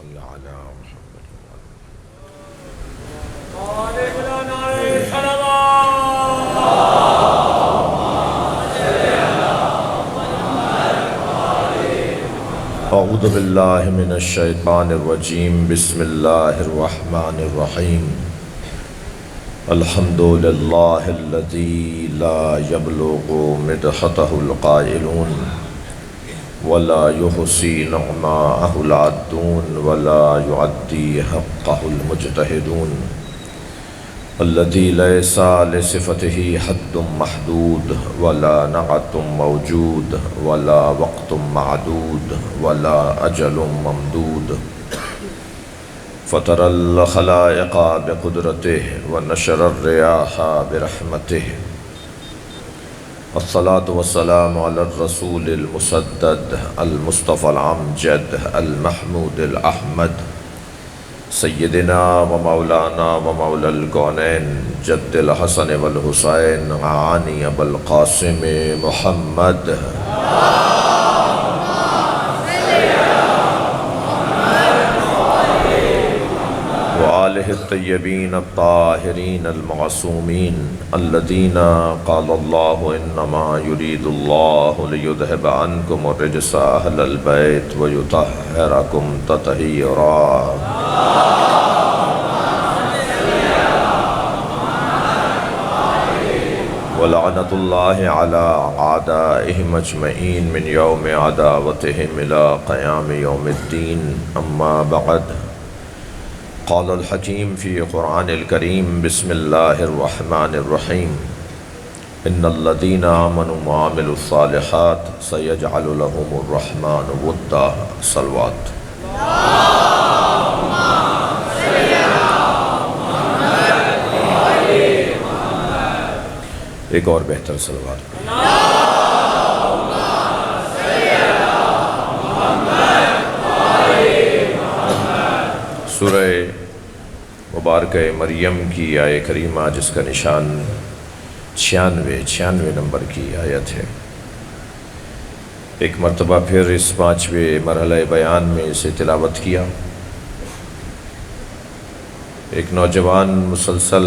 صل على محمد اعوذ باللہ من الشیطان الرجیم بسم اللہ الرحمن الرحیم الحمد للہ الذی لا یبلغ مدحتہ القائلون ولا يحصي نعماءه العادون ولا يعدي حقه المجتهدون الذي ليس لصفته حد محدود ولا نعت موجود ولا وقت معدود ولا أجل ممدود فطر الخلائق بقدرته ونشر الرياح برحمته الصلاة والسلام على الرسول المسدد المصطفى العمجد المحمود الأحمد سيدنا ومولانا ومولى الكونين جد الحسن والحسين عاني أبا القاسم محمد وآله الطيبين الطاهرين المعصومين الذين قال الله إنما يريد الله ليذهب عنكم الرجس أهل البيت ويطهركم تطهيرا ولعنة الله على أعدائهم أجمعين من يوم عداوتهم إلى قيام يوم الدين أما بعد قال الحكيم في قرآن الكريم بسم الله الرحمن الرحيم إن الذين آمنوا وعملوا الصالحات سيجعل لهم الرحمن ودا صلوات ایک اور بہتر صلوات سورہ مبارکہ مریم کی آیہ کریمہ جس کا نشان 96 نمبر کی آیت ہے۔ ایک مرتبہ پھر اس 5ویں مرحلہ بیان میں اسے تلاوت کیا۔ ایک نوجوان مسلسل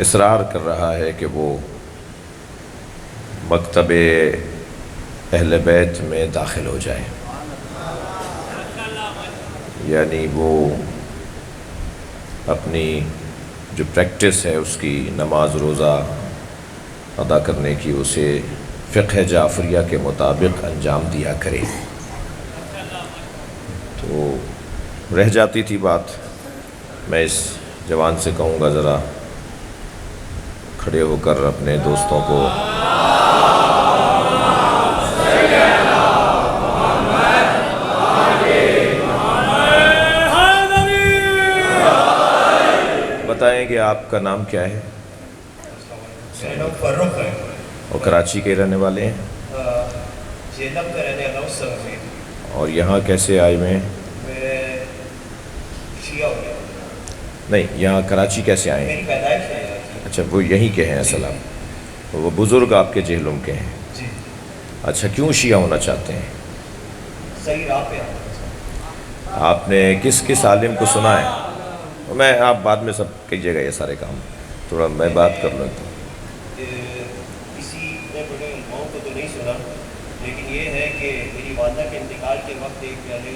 اصرار کر رہا ہے کہ وہ مکتب اہل بیت میں داخل ہو جائے، یعنی وہ اپنی جو پریکٹس ہے اس کی نماز روزہ ادا کرنے کی اسے فقہ جعفریہ کے مطابق انجام دیا کرے۔ تو رہ جاتی تھی بات، میں اس جوان سے کہوں گا ذرا کھڑے ہو کر اپنے دوستوں کو بتائیں کہ آپ کا نام کیا ہے؟ میرا نام فاروق ہے اور کراچی کے رہنے والے ہیں؟ زینب کا رہنے والا ہوں۔ اور یہاں کیسے آئے ہوئے ہیں؟ میں شیعہ ہوں۔ نہیں، یہاں کراچی کیسے آئے ہیں؟ میری پیدائش ہے۔ اچھا، وہ یہیں کے ہیں اصل آپ؟ وہ بزرگ آپ کے جہلم کے ہیں؟ جی۔ اچھا، کیوں شیعہ ہونا چاہتے ہیں؟ صحیح راہ پہ آنا۔ آپ نے کس عالم کو سنا ہے؟ میں آپ بعد میں سب کیجیے گا یہ سارے کام، تھوڑا میں بات کر لوں تو کسی نے بڑے علماؤں کو تو نہیں سنا، لیکن یہ ہے کہ میری والدہ کے انتقال کے وقت ایک پیارے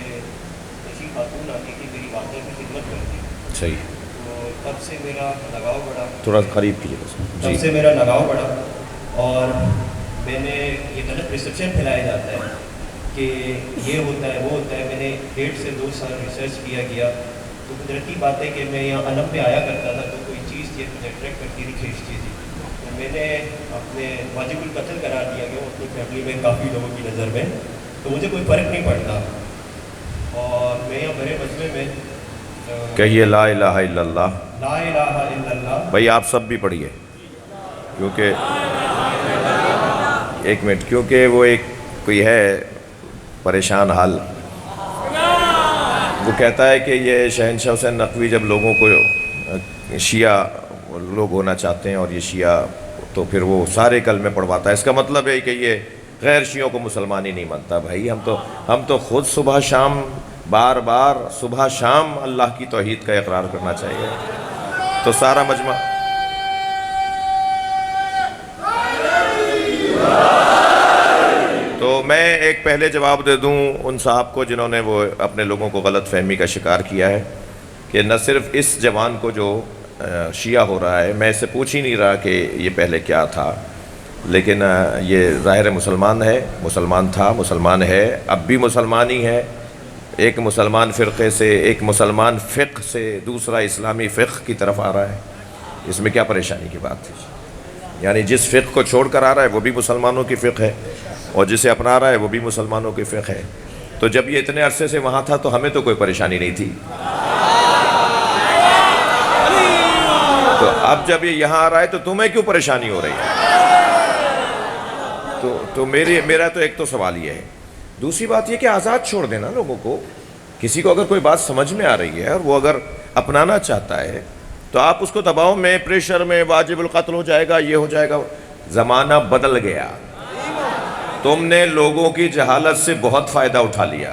نشی خاتون آتی تھی، میری والدہ کی خدمت کرتی تھی۔ صحیح، تو تب سے میرا لگاؤ بڑھا، تھوڑا قریب کیجیے بس۔ تب سے میرا لگاؤ بڑھا، اور میں نے یہ غلط پرسپشن پھیلایا جاتا ہے کہ یہ ہوتا ہے وہ ہوتا ہے۔ میں نے 1.5 سے 2 سال ریسرچ کیا گیا، تو قدرتی بات ہے کہ میں یہاں علم پہ آیا کرتا تھا، تو کوئی چیز یہ مجھے اٹریکٹ کرتی تھی، کھینچتی تھی، تو میں نے اپنے واجب القتل قرار دیا گیا اپنی فیملی میں کافی لوگوں کی نظر میں، تو مجھے کوئی فرق نہیں پڑتا، اور میں یہاں بڑے مجمع میں کہیے لا الہ الا اللہ۔ لا الہ الا اللہ۔ بھائی آپ سب بھی پڑھیے، کیونکہ ایک منٹ، کیونکہ وہ ایک کوئی ہے پریشان حال، وہ کہتا ہے کہ یہ شہنشاہ حسین نقوی جب لوگوں کو شیعہ لوگ ہونا چاہتے ہیں اور یہ شیعہ تو پھر وہ سارے کلمے پڑھواتا ہے، اس کا مطلب ہے کہ یہ غیر شیعوں کو مسلمان ہی نہیں مانتا بھائی. ہم تو خود صبح شام بار بار صبح شام اللہ کی توحید کا اقرار کرنا چاہیے. تو سارا مجمع تو میں ایک پہلے جواب دے دوں ان صاحب کو جنہوں نے وہ اپنے لوگوں کو غلط فہمی کا شکار کیا ہے کہ نہ صرف اس جوان کو جو شیعہ ہو رہا ہے، میں اس سے پوچھ ہی نہیں رہا کہ یہ پہلے کیا تھا، لیکن یہ ظاہر مسلمان ہے، مسلمان تھا، مسلمان ہے، اب بھی مسلمان ہی ہے. ایک مسلمان فرقے سے، ایک مسلمان فقہ سے دوسرا اسلامی فقہ کی طرف آ رہا ہے. اس میں کیا پریشانی کی بات ہے؟ یعنی جس فقہ کو چھوڑ کر آ رہا ہے وہ بھی مسلمانوں کی فقہ ہے، اور جسے اپنا رہا ہے وہ بھی مسلمانوں کی فقہ ہے. تو جب یہ اتنے عرصے سے وہاں تھا تو ہمیں تو کوئی پریشانی نہیں تھی. تو اب جب یہ یہاں آ رہا ہے تو تمہیں کیوں پریشانی ہو رہی ہے؟ تو میرا تو ایک تو سوال یہ ہے. دوسری بات یہ کہ آزاد چھوڑ دینا لوگوں کو. کسی کو اگر کوئی بات سمجھ میں آ رہی ہے اور وہ اگر اپنانا چاہتا ہے تو آپ اس کو دباؤ میں، پریشر میں، واجب القتل ہو جائے گا، یہ ہو جائے گا. زمانہ بدل گیا. تم نے لوگوں کی جہالت سے بہت فائدہ اٹھا لیا.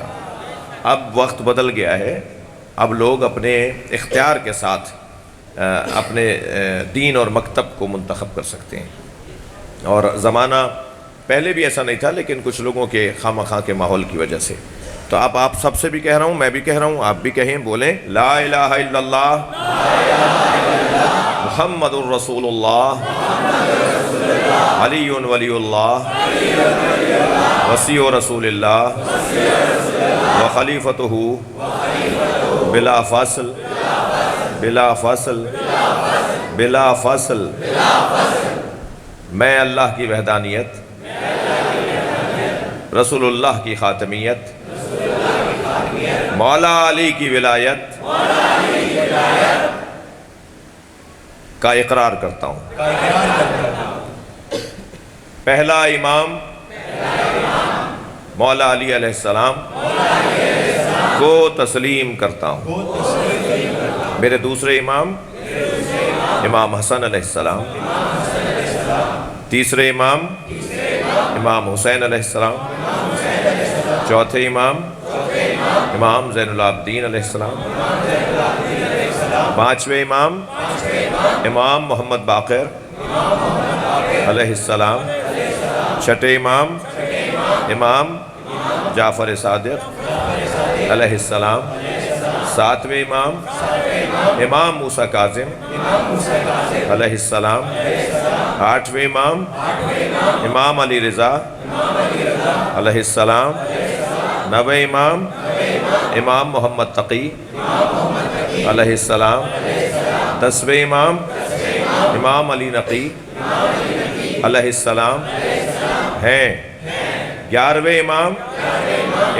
اب وقت بدل گیا ہے. اب لوگ اپنے اختیار کے ساتھ اپنے دین اور مکتب کو منتخب کر سکتے ہیں. اور زمانہ پہلے بھی ایسا نہیں تھا، لیکن کچھ لوگوں کے خواہ کے ماحول کی وجہ سے. تو اب آپ سب سے بھی کہہ رہا ہوں، میں بھی کہہ رہا ہوں، آپ بھی کہیں، بولیں لا الہ الا اللہ محمد الرسول اللہ علی ولی اللہ وصی رسول اللہ وخلیفتہ بلا فاصل بلا فاصل بلا فاصل. میں اللہ کی وحدانیت، رسول اللہ کی خاتمیت، مولا علی کی ولایت کا اقرار کرتا ہوں. پہلا امام مولا علی علیہ السلام کو تسلیم کرتا ہوں. میرے دوسرے امام امام حسن علیہ السلام، تیسرے امام امام حسین علیہ السلام، چوتھے امام امام زین العابدین علیہ السلام، پانچویں امام امام محمد باقر علیہ السلام، چھٹے امام امام جعفر صادق علیہ السلام، ساتویں امام امام موسیٰ کاظم علیہ السلام، آٹھویں امام امام علی رضا علیہ السلام، نویں امام امام محمد تقی علیہ السلام، دسویں امام امام علی نقی علیہ السلام ہیں. گیارہویں امام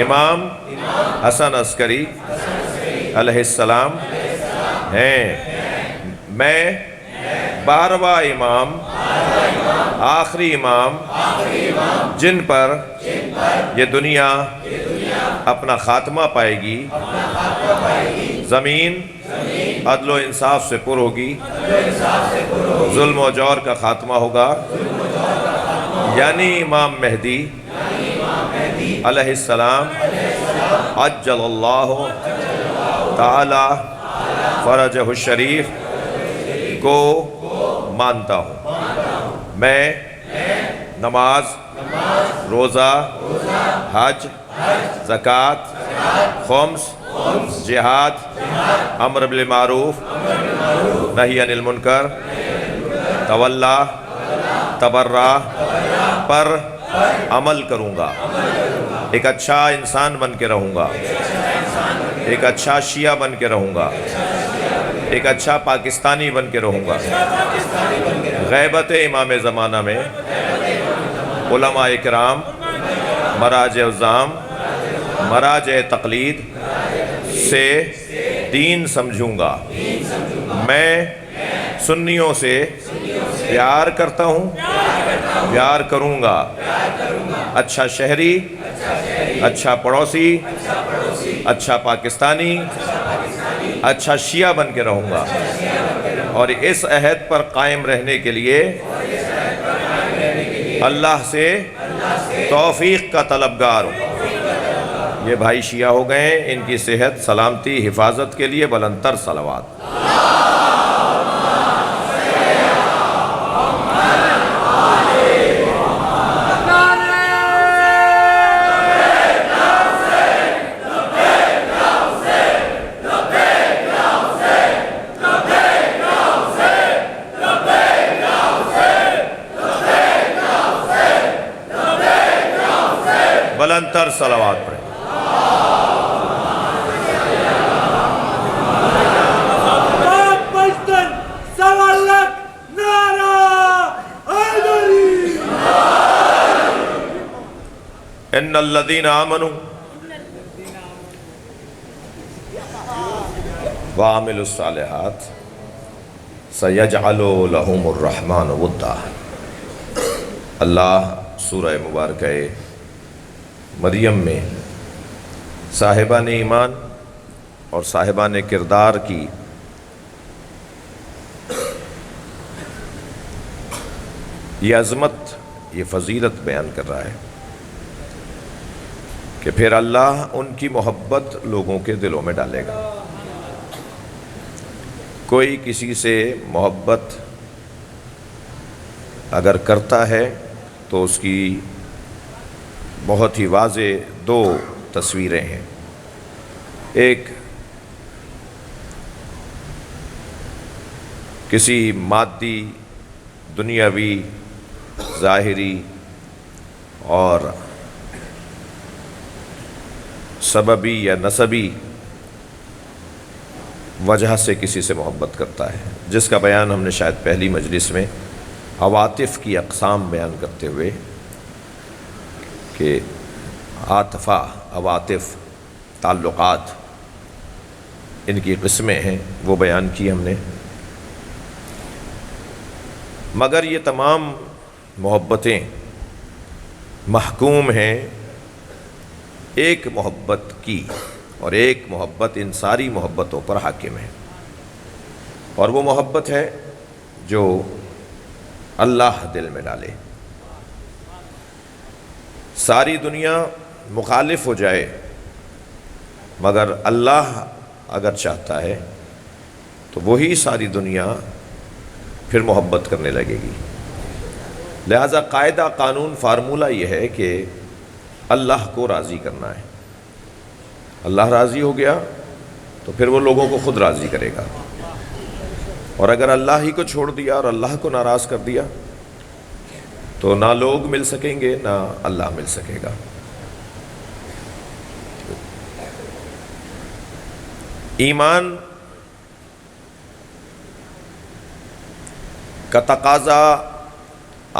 امام حسن عسکری علیہ السلام ہیں. میں 12واں امام، آخری امام، جن پر یہ دنیا اپنا خاتمہ پائے گی، زمین عدل و انصاف سے پر ہوگی، ظلم و جور کا خاتمہ ہوگا، یعنی امام مہدی علیہ السلام عجل اللہ تعالی فرجہ الشریف کو مانتا ہوں. میں نماز، روزہ، حج، زکوٰۃ، خمس، جہاد، امر بالمعروف، نہی عن المنکر، تولی، تبرع پر عمل کروں گا. ایک اچھا انسان بن کے رہوں گا، ایک اچھا شیعہ بن کے رہوں گا، ایک اچھا پاکستانی بن کے رہوں گا. غیبت امام زمانہ میں علماء اکرام، مراجع عظام، مراجع تقلید سے دین سمجھوں گا. میں سنیوں سے پیار کرتا ہوں، پیار کروں گا. اچھا شہری، اچھا پڑوسی، اچھا پاکستانی، اچھا شیعہ بن کے رہوں گا. اور اس عہد پر قائم رہنے کے لیے اللہ سے توفیق کا طلبگار ہوں۔ یہ بھائی شیعہ ہو گئے ہیں، ان کی صحت سلامتی حفاظت کے لیے بلند تر صلوات۔ بلند تر صلوات پڑھیں۔ ان الذین آمنوا وعملوا الصالحات سیجعل لهم الرحمن ودا۔ اللہ سورہ مبارکہ مریم میں صاحبان ایمان اور صاحبان کردار کی یہ عظمت، یہ فضیلت بیان کر رہا ہے کہ پھر اللہ ان کی محبت لوگوں کے دلوں میں ڈالے گا۔ کوئی کسی سے محبت اگر کرتا ہے تو اس کی بہت ہی واضح دو تصویریں ہیں۔ ایک کسی مادی، دنیاوی، ظاہری اور سببی یا نسبی وجہ سے کسی سے محبت کرتا ہے، جس کا بیان ہم نے شاید پہلی مجلس میں عواطف کی اقسام بیان کرتے ہوئے کہ عاطفہ، عواطف، تعلقات، ان کی قسمیں ہیں، وہ بیان کی ہم نے۔ مگر یہ تمام محبتیں محکوم ہیں ایک محبت کی، اور ایک محبت ان ساری محبتوں پر حاکم ہے، اور وہ محبت ہے جو اللہ دل میں ڈالے۔ ساری دنیا مخالف ہو جائے مگر اللہ اگر چاہتا ہے تو وہی ساری دنیا پھر محبت کرنے لگے گی۔ لہذا قاعدہ، قانون، فارمولہ یہ ہے کہ اللہ کو راضی کرنا ہے۔ اللہ راضی ہو گیا تو پھر وہ لوگوں کو خود راضی کرے گا، اور اگر اللہ ہی کو چھوڑ دیا اور اللہ کو ناراض کر دیا تو نہ لوگ مل سکیں گے، نہ اللہ مل سکے گا۔ ایمان کا تقاضا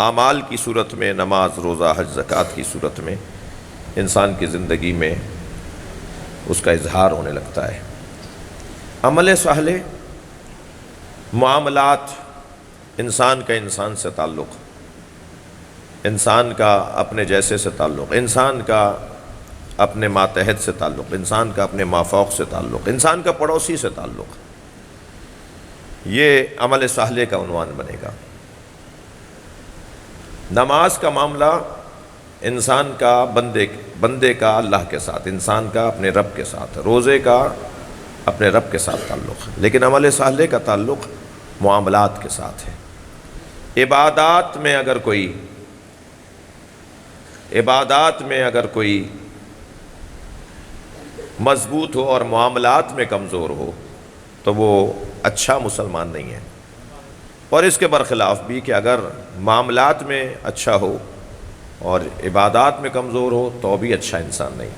اعمال کی صورت میں، نماز، روزہ، حج، زکوٰۃ کی صورت میں انسان کی زندگی میں اس کا اظہار ہونے لگتا ہے۔ عمل صالح، معاملات، انسان کا انسان سے تعلق، انسان کا اپنے جیسے سے تعلق، انسان کا اپنے ماتحت سے تعلق، انسان کا اپنے مافوق سے تعلق، انسان کا پڑوسی سے تعلق، یہ عمل صالح کا عنوان بنے گا۔ نماز کا معاملہ انسان کا بندے کا اللہ کے ساتھ، انسان کا اپنے رب کے ساتھ، روزے کا اپنے رب کے ساتھ تعلق، لیکن عمل صالح کا تعلق معاملات کے ساتھ ہے۔ عبادات میں اگر کوئی مضبوط ہو اور معاملات میں کمزور ہو تو وہ اچھا مسلمان نہیں ہے، اور اس کے برخلاف بھی کہ اگر معاملات میں اچھا ہو اور عبادات میں کمزور ہو تو بھی اچھا انسان نہیں۔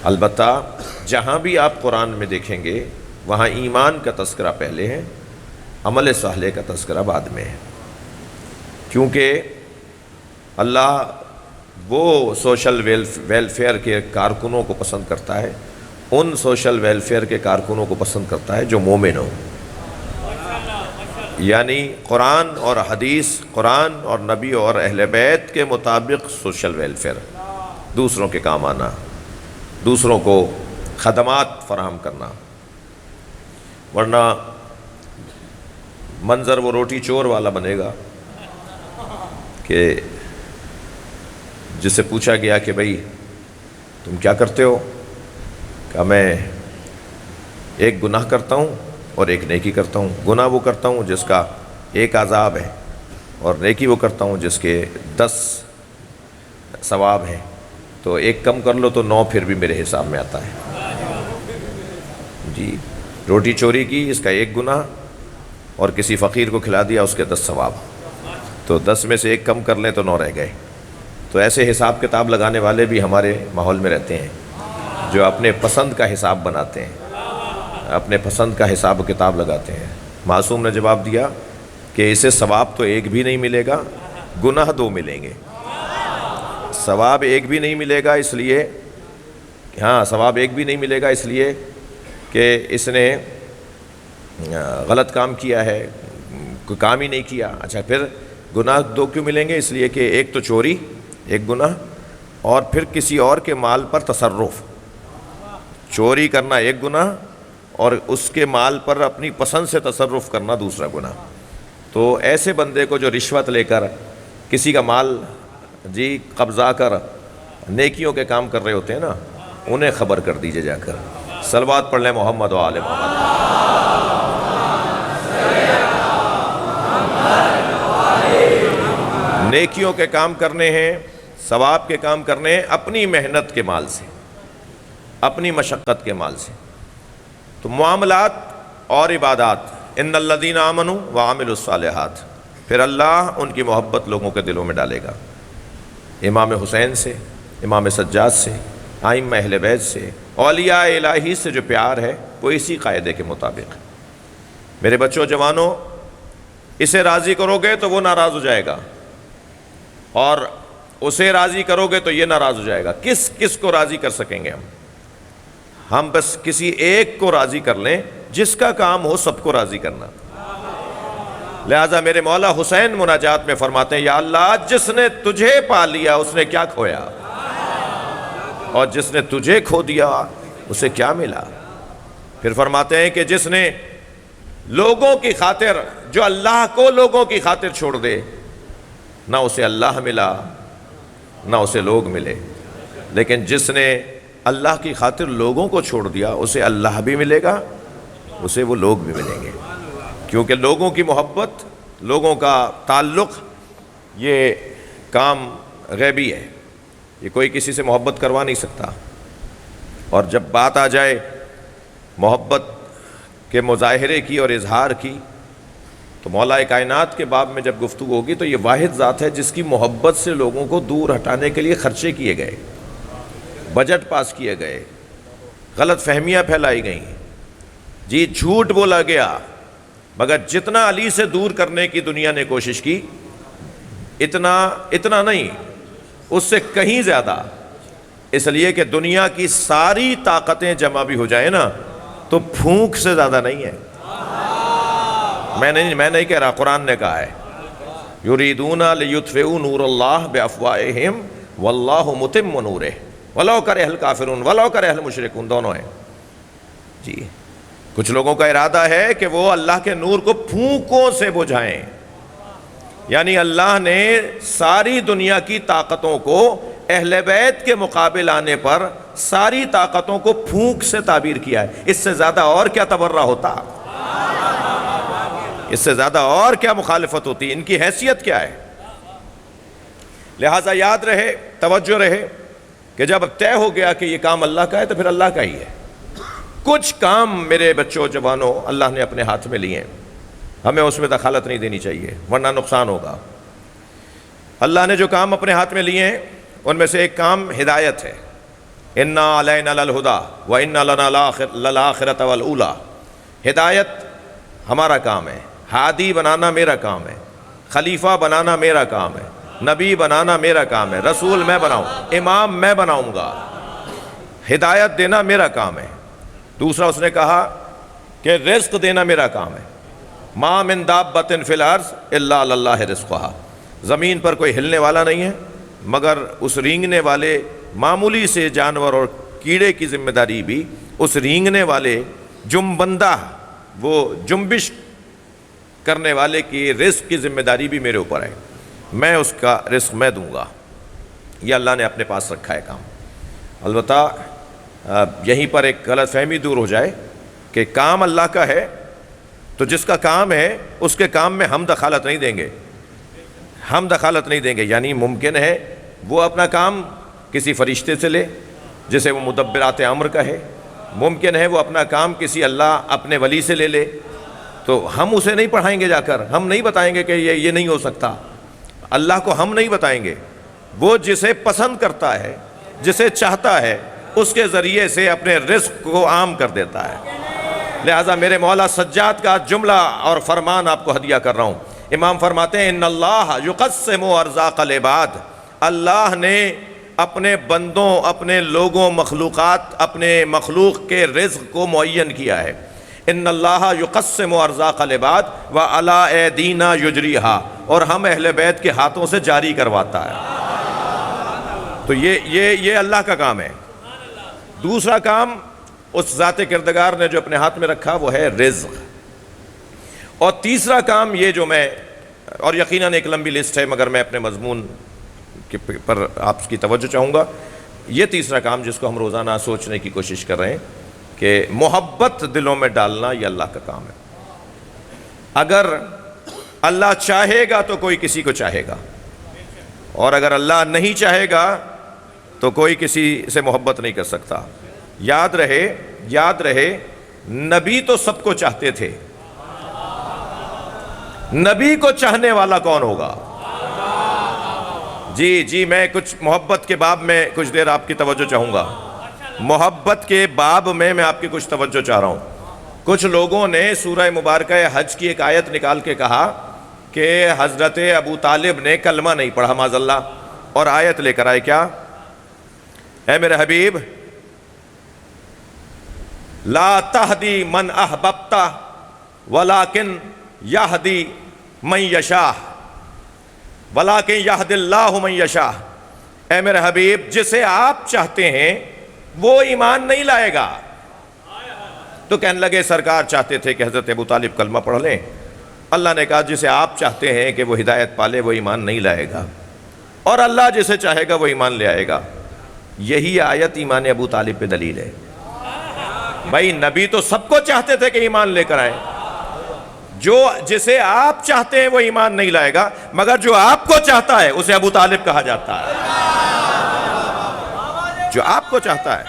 البتہ جہاں بھی آپ قرآن میں دیکھیں گے وہاں ایمان کا تذکرہ پہلے ہے، عمل صالح کا تذکرہ بعد میں ہے، کیونکہ اللہ وہ سوشل ویلفیئر کے کارکنوں کو پسند کرتا ہے، ان سوشل ویلفیئر کے کارکنوں کو پسند کرتا ہے جو مومن ہوں، یعنی قرآن اور حدیث، قرآن اور نبی اور اہل بیت کے مطابق سوشل ویلفیئر، دوسروں کے کام آنا، دوسروں کو خدمات فراہم کرنا، ورنہ منظر وہ روٹی چور والا بنے گا کہ جس سے پوچھا گیا کہ بھائی تم کیا کرتے ہو؟ کہ میں ایک گناہ کرتا ہوں اور ایک نیکی کرتا ہوں. گناہ وہ کرتا ہوں جس کا ایک عذاب ہے، اور نیکی وہ کرتا ہوں جس کے 10 ثواب ہیں. تو ایک کم کر لو تو 9 پھر بھی میرے حساب میں آتا ہے. جی، روٹی چوری کی، اس کا ایک گناہ، اور کسی فقیر کو کھلا دیا، اس کے 10 ثواب. تو 10 میں سے ایک کم کر لیں تو 9 رہ گئے. تو ایسے حساب کتاب لگانے والے بھی ہمارے ماحول میں رہتے ہیں، جو اپنے پسند کا حساب بناتے ہیں، اپنے پسند کا حساب و کتاب لگاتے ہیں. معصوم نے جواب دیا کہ اسے ثواب تو ایک بھی نہیں ملے گا، گناہ 2 ملیں گے. ثواب ایک بھی نہیں ملے گا اس لیے، ہاں ثواب ایک بھی نہیں ملے گا اس لیے کہ اس نے غلط کام کیا ہے، کوئی کام ہی نہیں کیا. اچھا، پھر گناہ 2 کیوں ملیں گے؟ اس لیے کہ ایک تو چوری، ایک گناہ، اور پھر کسی اور کے مال پر تصرف. چوری کرنا ایک گناہ، اور اس کے مال پر اپنی پسند سے تصرف کرنا دوسرا گناہ. تو ایسے بندے کو جو رشوت لے کر کسی کا مال قبضہ کر نیکیوں کے کام کر رہے ہوتے ہیں نا، انہیں خبر کر دیجئے جا کر. صلوات پڑھ لیں محمد و آل محمد. نیکیوں کے کام کرنے ہیں، ثواب کے کام کرنے ہیں اپنی محنت کے مال سے، اپنی مشقت کے مال سے. تو معاملات اور عبادات، ان الذین آمنوا وعملوا الصالحات، پھر اللہ ان کی محبت لوگوں کے دلوں میں ڈالے گا. امام حسین سے، امام سجاد سے، ائمہ اہل بیت سے، اولیاء الہی سے جو پیار ہے وہ اسی قاعدے کے مطابق. میرے بچوں جوانوں، اسے راضی کرو گے تو وہ ناراض ہو جائے گا، اور اسے راضی کرو گے تو یہ ناراض ہو جائے گا. کس کو راضی کر سکیں گے ہم بس کسی ایک کو راضی کر لیں، جس کا کام ہو سب کو راضی کرنا. لہذا میرے مولا حسین مناجات میں فرماتے ہیں، یا اللہ جس نے تجھے پا لیا اس نے کیا کھویا، اور جس نے تجھے کھو دیا اسے کیا ملا. پھر فرماتے ہیں کہ جس نے لوگوں کی خاطر، جو اللہ کو لوگوں کی خاطر چھوڑ دے، نہ اسے اللہ ملا نہ اسے لوگ ملے. لیکن جس نے اللہ کی خاطر لوگوں کو چھوڑ دیا، اسے اللہ بھی ملے گا، اسے وہ لوگ بھی ملیں گے. کیونکہ لوگوں کی محبت، لوگوں کا تعلق، یہ کام غیبی ہے، یہ کوئی کسی سے محبت کروا نہیں سکتا. اور جب بات آ جائے محبت کے مظاہرے کی اور اظہار کی، تو مولا کائنات کے باب میں جب گفتگو ہوگی تو یہ واحد ذات ہے جس کی محبت سے لوگوں کو دور ہٹانے کے لیے خرچے کیے گئے، بجٹ پاس کیے گئے، غلط فہمیاں پھیلائی گئیں، جھوٹ بولا گیا. مگر جتنا علی سے دور کرنے کی دنیا نے کوشش کی، اتنا نہیں، اس سے کہیں زیادہ. اس لیے کہ دنیا کی ساری طاقتیں جمع بھی ہو جائیں نا تو پھونک سے زیادہ نہیں ہے. میں نہیں کہہ رہا، قرآن نے کہا ہے، یریدون لیطفئوا نور اللہ بافواہہم واللہ متم نورہ ولو کرہ الکافرون ولو کرہ المشرکون. دونوں ہیں جی. کچھ لوگوں کا ارادہ ہے کہ وہ اللہ کے نور کو پھونکوں سے بجھائیں، یعنی اللہ نے ساری دنیا کی طاقتوں کو اہل بیت کے مقابل آنے پر ساری طاقتوں کو پھونک سے تعبیر کیا ہے. اس سے زیادہ اور کیا تبرہ ہوتا، اس سے زیادہ اور کیا مخالفت ہوتی، ان کی حیثیت کیا ہے. لہٰذا یاد رہے، توجہ رہے کہ جب طے ہو گیا کہ یہ کام اللہ کا ہے تو پھر اللہ کا ہی ہے. کچھ کام میرے بچوں جوانوں اللہ نے اپنے ہاتھ میں لیے ہیں، ہمیں اس میں دخالت نہیں دینی چاہیے ورنہ نقصان ہوگا. اللہ نے جو کام اپنے ہاتھ میں لیے ہیں ان میں سے ایک کام ہدایت ہے. انا علینا للہدی وانا لنا للآخرۃ والأولی. ہدایت ہمارا کام ہے، ہادی بنانا میرا کام ہے، خلیفہ بنانا میرا کام ہے، نبی بنانا میرا کام ہے، رسول میں بناؤں، امام میں بناؤں گا، ہدایت دینا میرا کام ہے. دوسرا اس نے کہا کہ رزق دینا میرا کام ہے. ما من دابۃ فی الارض الا علی اللہ رزقھا. زمین پر کوئی ہلنے والا نہیں ہے مگر اس رینگنے والے معمولی سے جانور اور کیڑے کی ذمہ داری بھی اس رینگنے والے جنبندہ، وہ جنبش کرنے والے کی رزق کی ذمہ داری بھی میرے اوپر ہے. میں اس کا رزق میں دوں گا. یہ اللہ نے اپنے پاس رکھا ہے کام۔ البتہ یہیں پر ایک غلط فہمی دور ہو جائے کہ کام اللہ کا ہے تو جس کا کام ہے اس کے کام میں ہم دخالت نہیں دیں گے، ہم دخالت نہیں دیں گے۔ یعنی ممکن ہے وہ اپنا کام کسی فرشتے سے لے جسے وہ مدبرات امر کا ہے، ممکن ہے وہ اپنا کام کسی اللہ اپنے ولی سے لے لے، تو ہم اسے نہیں پڑھائیں گے، جا کر ہم نہیں بتائیں گے کہ یہ نہیں ہو سکتا، اللہ کو ہم نہیں بتائیں گے۔ وہ جسے پسند کرتا ہے، جسے چاہتا ہے، اس کے ذریعے سے اپنے رزق کو عام کر دیتا ہے۔ لہٰذا میرے مولا سجاد کا جملہ اور فرمان آپ کو ہدیہ کر رہا ہوں۔ امام فرماتے ہیں ان اللہ یقسم ارزاق العباد، اللہ نے اپنے بندوں، اپنے لوگوں، مخلوقات، اپنے مخلوق کے رزق کو معین کیا ہے۔ ان اللہ یقسم ارزاق العباد وعلی ایدینا یجریہا، اور ہم اہل بیت کے ہاتھوں سے جاری کرواتا ہے۔ تو یہ اللہ کا کام ہے۔ دوسرا کام اس ذات کردگار نے جو اپنے ہاتھ میں رکھا وہ ہے رزق۔ اور تیسرا کام یہ جو میں، اور یقیناً ایک لمبی لسٹ ہے مگر میں اپنے مضمون پر آپ کی توجہ چاہوں گا، یہ تیسرا کام جس کو ہم روزانہ سوچنے کی کوشش کر رہے ہیں کہ محبت دلوں میں ڈالنا، یہ اللہ کا کام ہے۔ اگر اللہ چاہے گا تو کوئی کسی کو چاہے گا، اور اگر اللہ نہیں چاہے گا تو کوئی کسی سے محبت نہیں کر سکتا۔ یاد رہے نبی تو سب کو چاہتے تھے، نبی کو چاہنے والا کون ہوگا؟ جی میں کچھ محبت کے باب میں کچھ دیر آپ کی توجہ چاہوں گا۔ محبت کے باب میں آپ کی کچھ توجہ چاہ رہا ہوں۔ کچھ لوگوں نے سورہ مبارکہ حج کی ایک آیت نکال کے کہا کہ حضرت ابو طالب نے کلمہ نہیں پڑھا معاذ اللہ، اور آیت لے کر آئے کیا؟ اے میرے حبیب لا تہدی من احببت ولکن یہدی من یشاء ولکن یہدی اللہ من یشاء۔ اے میرے حبیب جسے آپ چاہتے ہیں وہ ایمان نہیں لائے گا۔ تو کہنے لگے سرکار چاہتے تھے کہ حضرت ابو طالب کلمہ پڑھ لیں، اللہ نے کہا جسے آپ چاہتے ہیں کہ وہ ہدایت پالے وہ ایمان نہیں لائے گا، اور اللہ جسے چاہے گا وہ ایمان لے آئے گا۔ یہی آیت ایمان ابو طالب پہ دلیل ہے۔ بھائی نبی تو سب کو چاہتے تھے کہ ایمان لے کر آئیں، جسے آپ چاہتے ہیں وہ ایمان نہیں لائے گا، مگر جو آپ کو چاہتا ہے اسے ابو طالب کہا جاتا ہے، جو آپ کو چاہتا ہے۔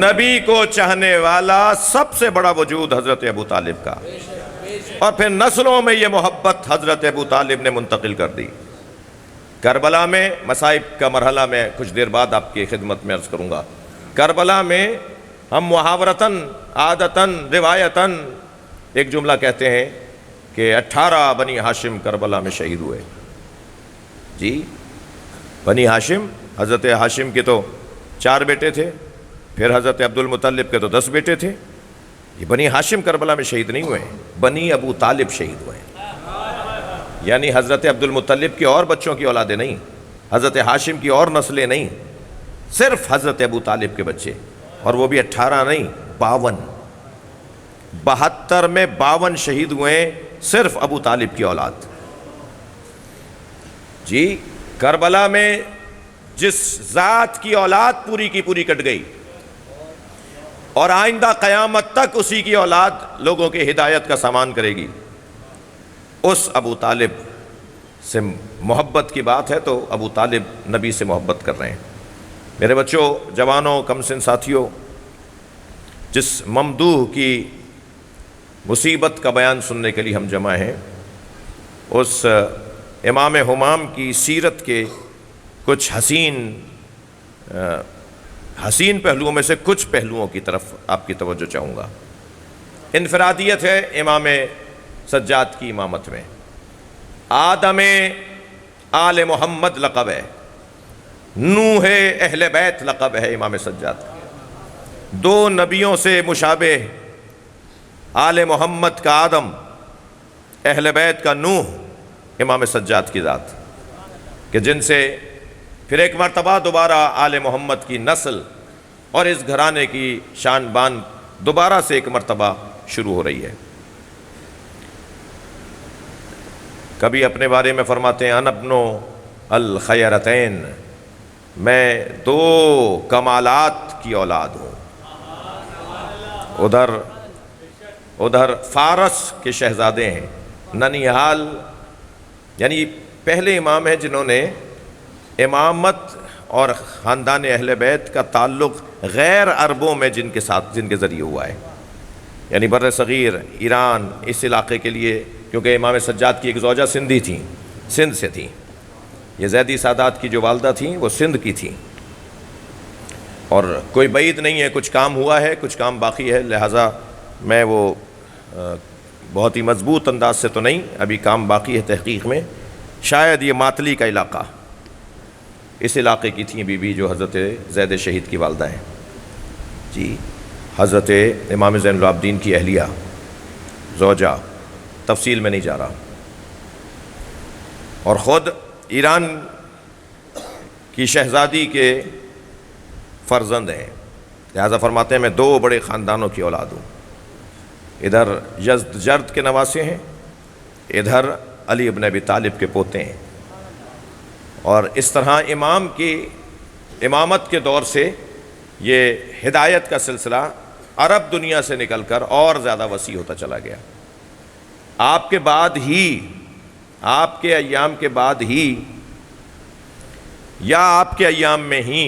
نبی کو چاہنے والا سب سے بڑا وجود حضرت ابو طالب کا، اور پھر نسلوں میں یہ محبت حضرت ابو طالب نے منتقل کر دی۔ کربلا میں مصائب کا مرحلہ میں کچھ دیر بعد آپ کی خدمت میں عرض کروں گا۔ کربلا میں ہم محاورتاً، عادتاً، روایتاً ایک جملہ کہتے ہیں کہ 18 بنی ہاشم کربلا میں شہید ہوئے۔ جی بنی ہاشم، حضرت ہاشم کے تو 4 بیٹے تھے، پھر حضرت عبد المطلب کے تو 10 بیٹے تھے۔ یہ بنی ہاشم کربلا میں شہید نہیں ہوئے، بنی ابو طالب شہید ہوئے، یعنی حضرت عبد المطلب کی اور بچوں کی اولادیں نہیں، حضرت ہاشم کی اور نسلیں نہیں، صرف حضرت ابو طالب کے بچے، اور وہ بھی 18 نہیں 52، 72 میں 52 شہید ہوئے صرف ابو طالب کی اولاد۔ جی کربلا میں جس ذات کی اولاد پوری کی پوری کٹ گئی، اور آئندہ قیامت تک اسی کی اولاد لوگوں کی ہدایت کا سامان کرے گی، اس ابو طالب سے محبت کی بات ہے تو ابو طالب نبی سے محبت کر رہے ہیں۔ میرے بچوں، جوانوں، کم سن ساتھیوں، جس ممدوح کی مصیبت کا بیان سننے کے لیے ہم جمع ہیں، اس امام ہمام کی سیرت کے کچھ حسین پہلوؤں میں سے کچھ پہلوؤں کی طرف آپ کی توجہ چاہوں گا۔ انفرادیت ہے امام سجاد کی امامت میں، آدم آل محمد لقب ہے، نوح اہل بیت لقب ہے امام سجاد کا۔ 2 نبیوں سے مشابہ، آل محمد کا آدم، اہل بیت کا نوح، امام سجاد کی ذات، کہ جن سے پھر ایک مرتبہ دوبارہ آل محمد کی نسل اور اس گھرانے کی شان بان دوبارہ سے ایک مرتبہ شروع ہو رہی ہے۔ کبھی اپنے بارے میں فرماتے ہیں انا ابن الخیرتین، میں دو کمالات کی اولاد ہوں۔ ادھر فارس کے شہزادے ہیں، ننیہال یعنی پہلے امام ہیں جنہوں نے امامت اور خاندان اہل بیت کا تعلق غیر عربوں میں جن کے ذریعے ہوا ہے، یعنی بر صغیر ایران اس علاقے کے لیے، کیونکہ امام سجاد کی ایک زوجہ سندھی تھیں، سندھ سے تھیں، یہ زیدی سادات کی جو والدہ تھیں وہ سندھ کی تھیں، اور کوئی بعید نہیں ہے، کچھ کام ہوا ہے کچھ کام باقی ہے، لہٰذا میں وہ بہت ہی مضبوط انداز سے تو نہیں، ابھی کام باقی ہے تحقیق میں۔ شاید یہ ماتلی کا علاقہ، اس علاقے کی تھیں بی بی جو حضرت زید شہید کی والدہ ہیں، جی حضرت امام زین العابدین کی اہلیہ زوجہ، تفصیل میں نہیں جا رہا، اور خود ایران کی شہزادی کے فرزند ہیں، لہذا فرماتے ہیں میں دو بڑے خاندانوں کی اولاد ہوں، ادھر یزدجرد کے نواسے ہیں، ادھر علی ابن ابی طالب کے پوتے ہیں، اور اس طرح امام کی امامت کے دور سے یہ ہدایت کا سلسلہ عرب دنیا سے نکل کر اور زیادہ وسیع ہوتا چلا گیا۔ آپ کے بعد ہی، آپ کے ایام کے بعد ہی یا آپ کے ایام میں ہی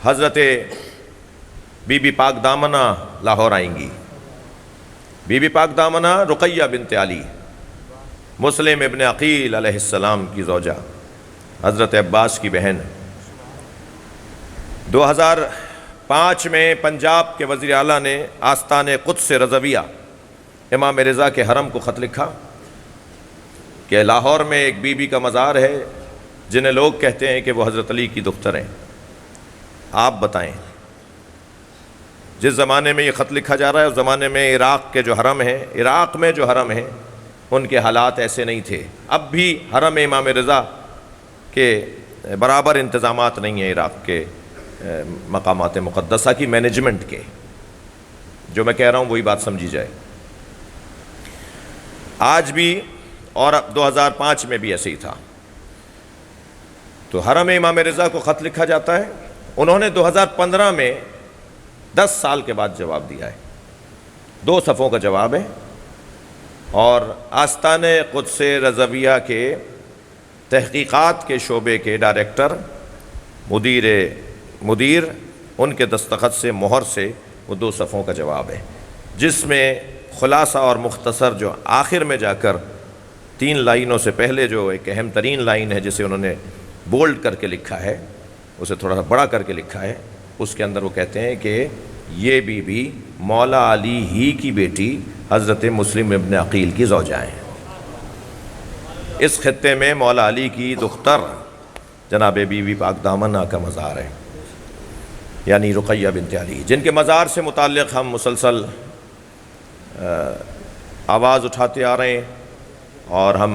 حضرت بی بی پاک دامنہ لاہور آئیں گی، بی بی پاک دامنہ رقیہ بنت علی، مسلم ابن عقیل علیہ السلام کی زوجہ، حضرت عباس کی بہن۔ 2005 میں پنجاب کے وزیر اعلیٰ نے آستان قدس رضویہ امام رضا کے حرم کو خط لکھا کہ لاہور میں ایک بی بی کا مزار ہے جنہیں لوگ کہتے ہیں کہ وہ حضرت علی کی دختر ہیں، آپ بتائیں۔ جس زمانے میں یہ خط لکھا جا رہا ہے اس زمانے میں عراق کے جو حرم ہیں، عراق میں جو حرم ہیں ان کے حالات ایسے نہیں تھے، اب بھی حرم امام رضا کے برابر انتظامات نہیں ہیں عراق کے مقامات مقدسہ کی مینجمنٹ کے، جو میں کہہ رہا ہوں وہی بات سمجھی جائے۔ آج بھی اور 2005 میں بھی ایسے ہی تھا، تو حرم امام رضا کو خط لکھا جاتا ہے، انہوں نے 2015 میں 10 سال کے بعد جواب دیا ہے، 2 صفحوں کا جواب ہے، اور آستان قدس رضویہ کے تحقیقات کے شعبے کے ڈائریکٹر مدیر ان کے دستخط سے مہر سے وہ 2 صفحوں کا جواب ہے، جس میں خلاصہ اور مختصر جو آخر میں جا کر 3 لائنوں سے پہلے جو ایک اہم ترین لائن ہے جسے انہوں نے بولڈ کر کے لکھا ہے، اسے تھوڑا سا بڑا کر کے لکھا ہے، اس کے اندر وہ کہتے ہیں کہ یہ بی بی مولا علی ہی کی بیٹی حضرت مسلم ابن عقیل کی زوجہ ہیں۔ اس خطے میں مولا علی کی دختر جناب بی بی پاک دامنہ کا مزار ہے، یعنی رقیہ بنت علی، جن کے مزار سے متعلق ہم مسلسل آواز اٹھاتے آ رہے ہیں، اور ہم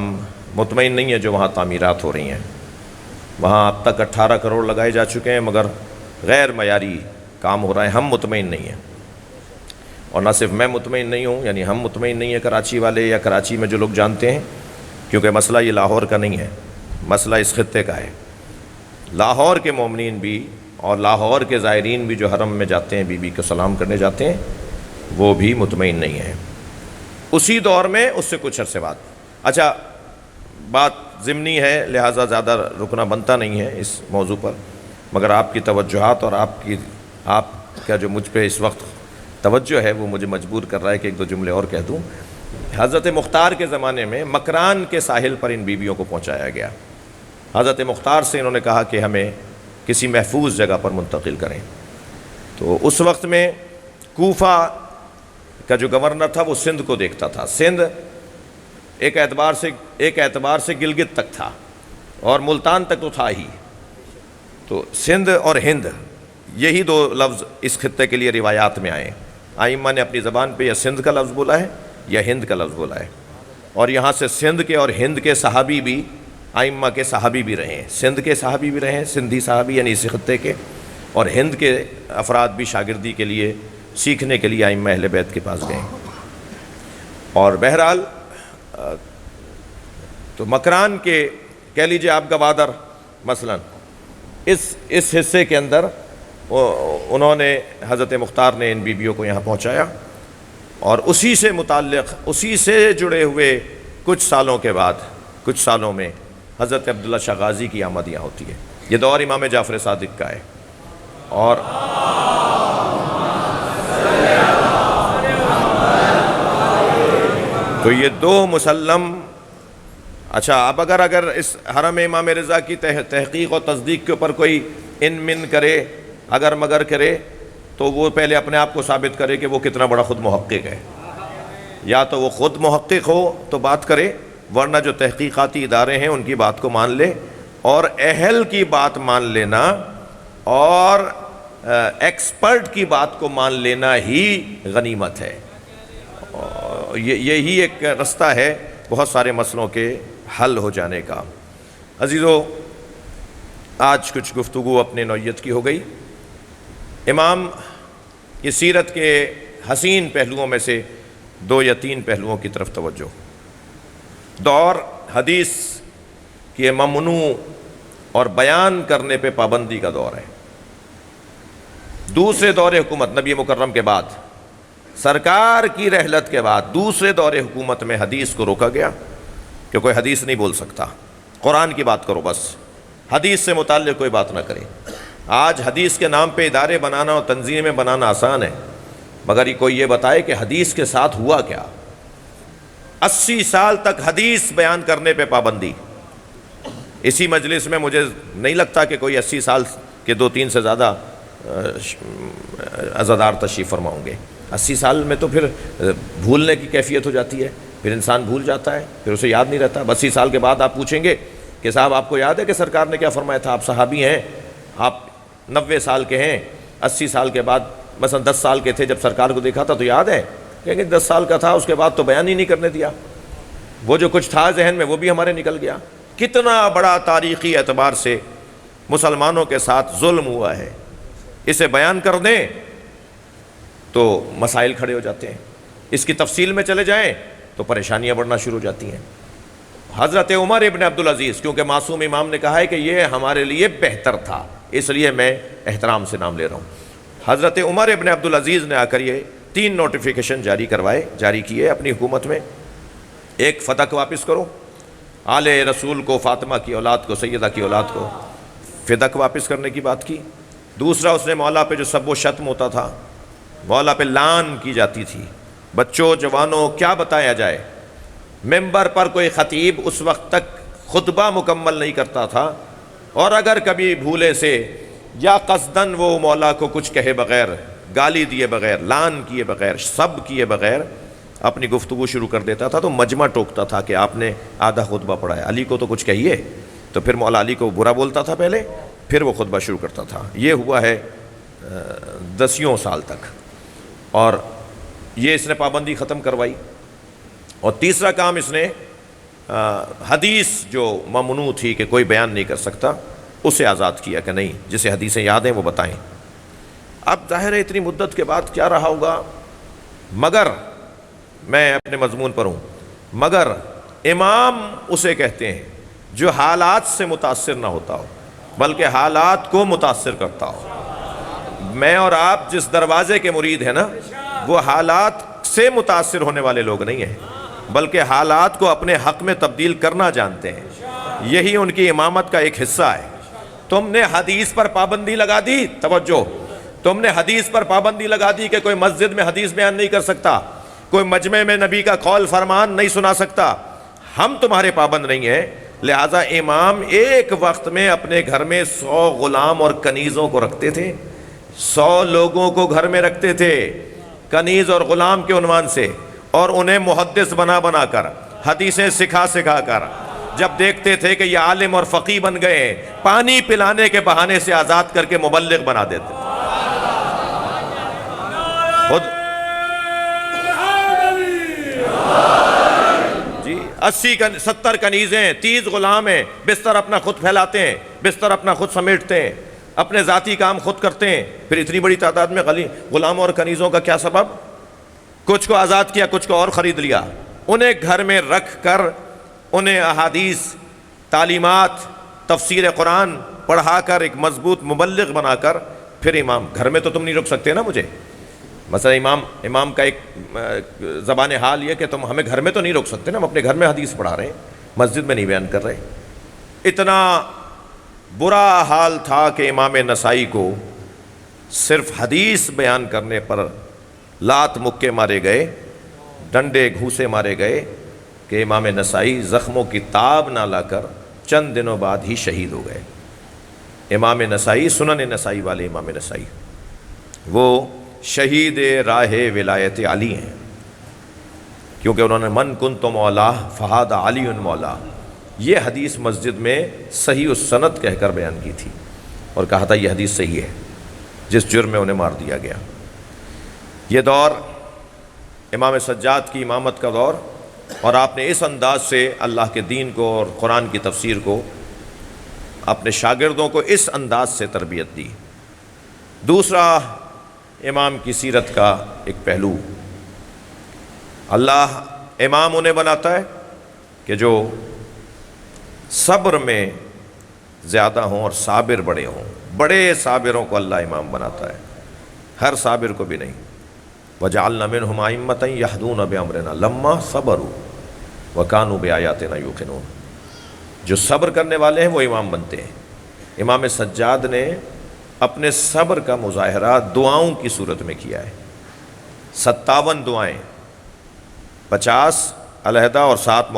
مطمئن نہیں ہیں جو وہاں تعمیرات ہو رہی ہیں، وہاں اب تک 18 کروڑ لگائے جا چکے ہیں، مگر غیر معیاری کام ہو رہا ہے، ہم مطمئن نہیں ہیں، اور نہ صرف میں مطمئن نہیں ہوں، یعنی ہم مطمئن نہیں ہیں کراچی والے یا کراچی میں جو لوگ جانتے ہیں، کیونکہ مسئلہ یہ لاہور کا نہیں ہے، مسئلہ اس خطے کا ہے۔ لاہور کے مومنین بھی اور لاہور کے زائرین بھی جو حرم میں جاتے ہیں بی بی کو سلام کرنے جاتے ہیں، وہ بھی مطمئن نہیں ہیں۔ اسی دور میں اس سے کچھ عرصے بعد، اچھا بات ضمنی ہے لہٰذا زیادہ رکنا بنتا نہیں ہے اس موضوع پر، مگر آپ کی توجہات اور آپ کا جو مجھ پہ اس وقت توجہ ہے وہ مجھے مجبور کر رہا ہے کہ 1-2 جملے اور کہہ دوں۔ حضرت مختار کے زمانے میں مکران کے ساحل پر ان بیویوں کو پہنچایا گیا، حضرت مختار سے انہوں نے کہا کہ ہمیں کسی محفوظ جگہ پر منتقل کریں، تو اس وقت میں کوفہ کا جو گورنر تھا وہ سندھ کو دیکھتا تھا، سندھ ایک اعتبار سے گلگت تک تھا اور ملتان تک تو تھا ہی، تو سندھ اور ہند یہی 2 لفظ اس خطے کے لیے روایات میں آئے، ائمہ نے اپنی زبان پہ یا سندھ کا لفظ بولا ہے یا ہند کا لفظ بولا ہے، اور یہاں سے سندھ کے اور ہند کے صحابی بھی ائمہ کے صحابی بھی رہے ہیں، سندھ کے صحابی بھی رہے ہیں، سندھی صحابی یعنی اسی خطے کے، اور ہند کے افراد بھی شاگردی کے لیے سیکھنے کے لیے ائمہ اہل بیت کے پاس گئے. اور بہرحال تو مکران کے کہہ لیجئے آپ گوادر مثلا اس حصے کے اندر انہوں نے حضرت مختار نے ان بیویوں کو یہاں پہنچایا، اور اسی سے متعلق اسی سے جڑے ہوئے کچھ سالوں میں حضرت عبداللہ شاہ غازی کی آمد یہاں ہوتی ہے. یہ دور امام جعفر صادق کا ہے. اور تو یہ دو مسلم. اچھا اب اگر اس حرم امام رضا کی تحقیق و تصدیق کے اوپر کوئی ان من کرے، اگر مگر کرے، تو وہ پہلے اپنے آپ کو ثابت کرے کہ وہ کتنا بڑا خود محقق ہے. یا تو وہ خود محقق ہو تو بات کرے، ورنہ جو تحقیقاتی ادارے ہیں ان کی بات کو مان لے، اور اہل کی بات مان لینا اور ایکسپرٹ کی بات کو مان لینا ہی غنیمت ہے. یہی ایک رستہ ہے بہت سارے مسئلوں کے حل ہو جانے کا. عزیزو، آج کچھ گفتگو اپنے نوعیت کی ہو گئی. امام کی سیرت کے حسین پہلوؤں میں سے 2 یا 3 پہلوؤں کی طرف توجہ. دور حدیث کی ممنوع اور بیان کرنے پہ پابندی کا دور ہے. دوسرے دور حکومت نبی مکرم کے بعد، سرکار کی رحلت کے بعد دوسرے دور حکومت میں حدیث کو روکا گیا کہ کوئی حدیث نہیں بول سکتا، قرآن کی بات کرو بس، حدیث سے متعلق کوئی بات نہ کرے. آج حدیث کے نام پہ ادارے بنانا اور تنظیمیں بنانا آسان ہے، مگر کوئی یہ بتائے کہ حدیث کے ساتھ ہوا کیا. 80 سال تک حدیث بیان کرنے پہ پابندی. اسی مجلس میں مجھے نہیں لگتا کہ کوئی 80 سال کے 2-3 سے زیادہ عزادار تشریف فرما ہوں گے. 80 سال میں تو پھر بھولنے کی کیفیت ہو جاتی ہے، پھر انسان بھول جاتا ہے، پھر اسے یاد نہیں رہتا. 80 سال کے بعد آپ پوچھیں گے کہ صاحب آپ کو یاد ہے کہ سرکار نے کیا فرمایا تھا؟ آپ صحابی ہیں، آپ 90 سال کے ہیں، 80 سال کے بعد مثلا 10 سال کے تھے جب سرکار کو دیکھا تھا تو یاد ہے؟ کہیں گے 10 سال کا تھا، اس کے بعد تو بیان ہی نہیں کرنے دیا، وہ جو کچھ تھا ذہن میں وہ بھی ہمارے نکل گیا. کتنا بڑا تاریخی اعتبار سے مسلمانوں کے ساتھ ظلم ہوا ہے، اسے بیان کر دیں تو مسائل کھڑے ہو جاتے ہیں. اس کی تفصیل میں چلے جائیں تو پریشانیاں بڑھنا شروع ہو جاتی ہیں. حضرت عمر ابن عبدالعزیز، کیونکہ معصوم امام نے کہا ہے کہ یہ ہمارے لیے بہتر تھا، اس لیے میں احترام سے نام لے رہا ہوں. حضرت عمر ابن عبدالعزیز نے آ کر یہ 3 نوٹیفیکیشن جاری کیے اپنی حکومت میں. ایک، فدق واپس کرو، آل رسول کو، فاطمہ کی اولاد کو، سیدہ کی اولاد کو فدق واپس کرنے کی بات کی. دوسرا، اس نے مولا پہ جو سب و شتم ہوتا تھا، مولا پہ لعن کی جاتی تھی، بچوں جوانوں کیا بتایا جائے. ممبر پر کوئی خطیب اس وقت تک خطبہ مکمل نہیں کرتا تھا، اور اگر کبھی بھولے سے یا قصدن وہ مولا کو کچھ کہے بغیر، گالی دیے بغیر، لعن کیے بغیر، سب کیے بغیر اپنی گفتگو شروع کر دیتا تھا تو مجمع ٹوکتا تھا کہ آپ نے آدھا خطبہ پڑھا ہے، علی کو تو کچھ کہیے. تو پھر مولا علی کو برا بولتا تھا پہلے، پھر وہ خطبہ شروع کرتا تھا. یہ ہوا ہے 10 سال تک، اور یہ اس نے پابندی ختم کروائی. اور تیسرا کام اس نے حدیث جو ممنوع تھی کہ کوئی بیان نہیں کر سکتا، اسے آزاد کیا کہ نہیں، جسے حدیثیں یاد ہیں وہ بتائیں. اب ظاہر ہے اتنی مدت کے بعد کیا رہا ہوگا، مگر میں اپنے مضمون پر ہوں، مگر امام اسے کہتے ہیں جو حالات سے متاثر نہ ہوتا ہو بلکہ حالات کو متاثر کرتا ہو. میں اور آپ جس دروازے کے مرید ہیں نا، وہ حالات سے متاثر ہونے والے لوگ نہیں ہیں، بلکہ حالات کو اپنے حق میں تبدیل کرنا جانتے ہیں. یہی ان کی امامت کا ایک حصہ ہے. تم نے حدیث پر پابندی لگا دی، توجہ، تم نے حدیث پر پابندی لگا دی کہ کوئی مسجد میں حدیث بیان نہیں کر سکتا، کوئی مجمع میں نبی کا قول فرمان نہیں سنا سکتا. ہم تمہارے پابند نہیں ہیں، لہٰذا امام ایک وقت میں اپنے گھر میں 100 غلام اور کنیزوں کو رکھتے تھے، 100 لوگوں کو گھر میں رکھتے تھے کنیز اور غلام کے عنوان سے، اور انہیں محدث بنا کر، حدیثیں سکھا کر، جب دیکھتے تھے کہ یہ عالم اور فقیہ بن گئے، پانی پلانے کے بہانے سے آزاد کر کے مبلغ بنا دیتے. خود جی 70 کنیزیں، 30 غلام ہیں، بستر اپنا خود پھیلاتے ہیں، بستر اپنا خود سمیٹتے ہیں، اپنے ذاتی کام خود کرتے ہیں، پھر اتنی بڑی تعداد میں غلاموں اور کنیزوں کا کیا سبب؟ کچھ کو آزاد کیا، کچھ کو اور خرید لیا، انہیں گھر میں رکھ کر انہیں احادیث، تعلیمات، تفسیر قرآن پڑھا کر ایک مضبوط مبلغ بنا کر پھر امام، گھر میں تو تم نہیں رک سکتے نا مجھے، مثلا امام کا ایک زبان حال یہ کہ تم ہمیں گھر میں تو نہیں روک سکتے نا، ہم اپنے گھر میں حدیث پڑھا رہے ہیں، مسجد میں نہیں بیان کر رہے۔ اتنا برا حال تھا کہ امام نسائی کو صرف حدیث بیان کرنے پر لات مکے مارے گئے، ڈنڈے گھوسے مارے گئے کہ امام نسائی زخموں کی تاب نہ لا کر چند دنوں بعد ہی شہید ہو گئے۔ امام نسائی، سنن نسائی والے امام نسائی، وہ شہید راہ ولایت علی ہیں، کیونکہ انہوں نے من کنت مولا فہاد علی مولا، یہ حدیث مسجد میں صحیح السند کہہ کر بیان کی تھی اور کہا تھا یہ حدیث صحیح ہے، جس جرم میں انہیں مار دیا گیا۔ یہ دور امام سجاد کی امامت کا دور، اور آپ نے اس انداز سے اللہ کے دین کو اور قرآن کی تفسیر کو، اپنے شاگردوں کو اس انداز سے تربیت دی۔ دوسرا امام کی سیرت کا ایک پہلو، اللہ امام انہیں بناتا ہے کہ جو صبر میں زیادہ ہوں اور صابر بڑے ہوں، بڑے صابروں کو اللہ امام بناتا ہے، ہر صابر کو بھی نہیں۔ وَجَعَلْنَا مِنْهُمْ أَئِمَّةً يَهْدُونَ بِأَمْرِنَا لَمَّا صَبَرُوا وَكَانُوا بِآيَاتِنَا يُوقِنُونَ، جو صبر کرنے والے ہیں وہ امام بنتے ہیں۔ امام سجاد نے اپنے صبر کا مظاہرہ دعاؤں کی صورت میں کیا ہے، 57 دعائیں، 50 علیحدہ اور 7